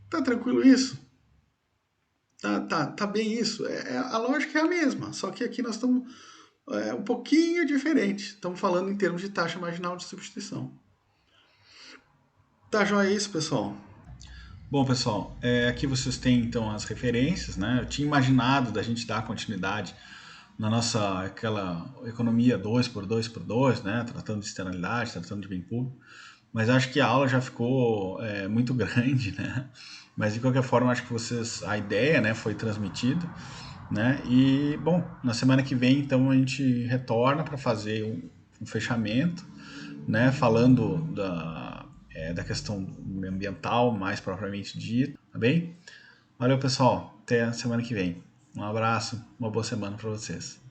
Tá tranquilo isso? Tá bem isso? A lógica é a mesma, só que aqui nós estamos um pouquinho diferente. Estamos falando em termos de taxa marginal de substituição. Tá joia isso, pessoal? Bom, pessoal, aqui vocês têm então as referências, né? Eu tinha imaginado da gente dar continuidade na nossa aquela economia 2x2x2, né? Tratando de externalidade, tratando de bem público, mas acho que a aula já ficou muito grande, né? Mas de qualquer forma, acho que a ideia, né, foi transmitida, né? E bom, na semana que vem, então a gente retorna para fazer um fechamento, né? Falando da questão ambiental, mais propriamente dita, tá bem? Valeu, pessoal. Até a semana que vem. Um abraço, uma boa semana para vocês.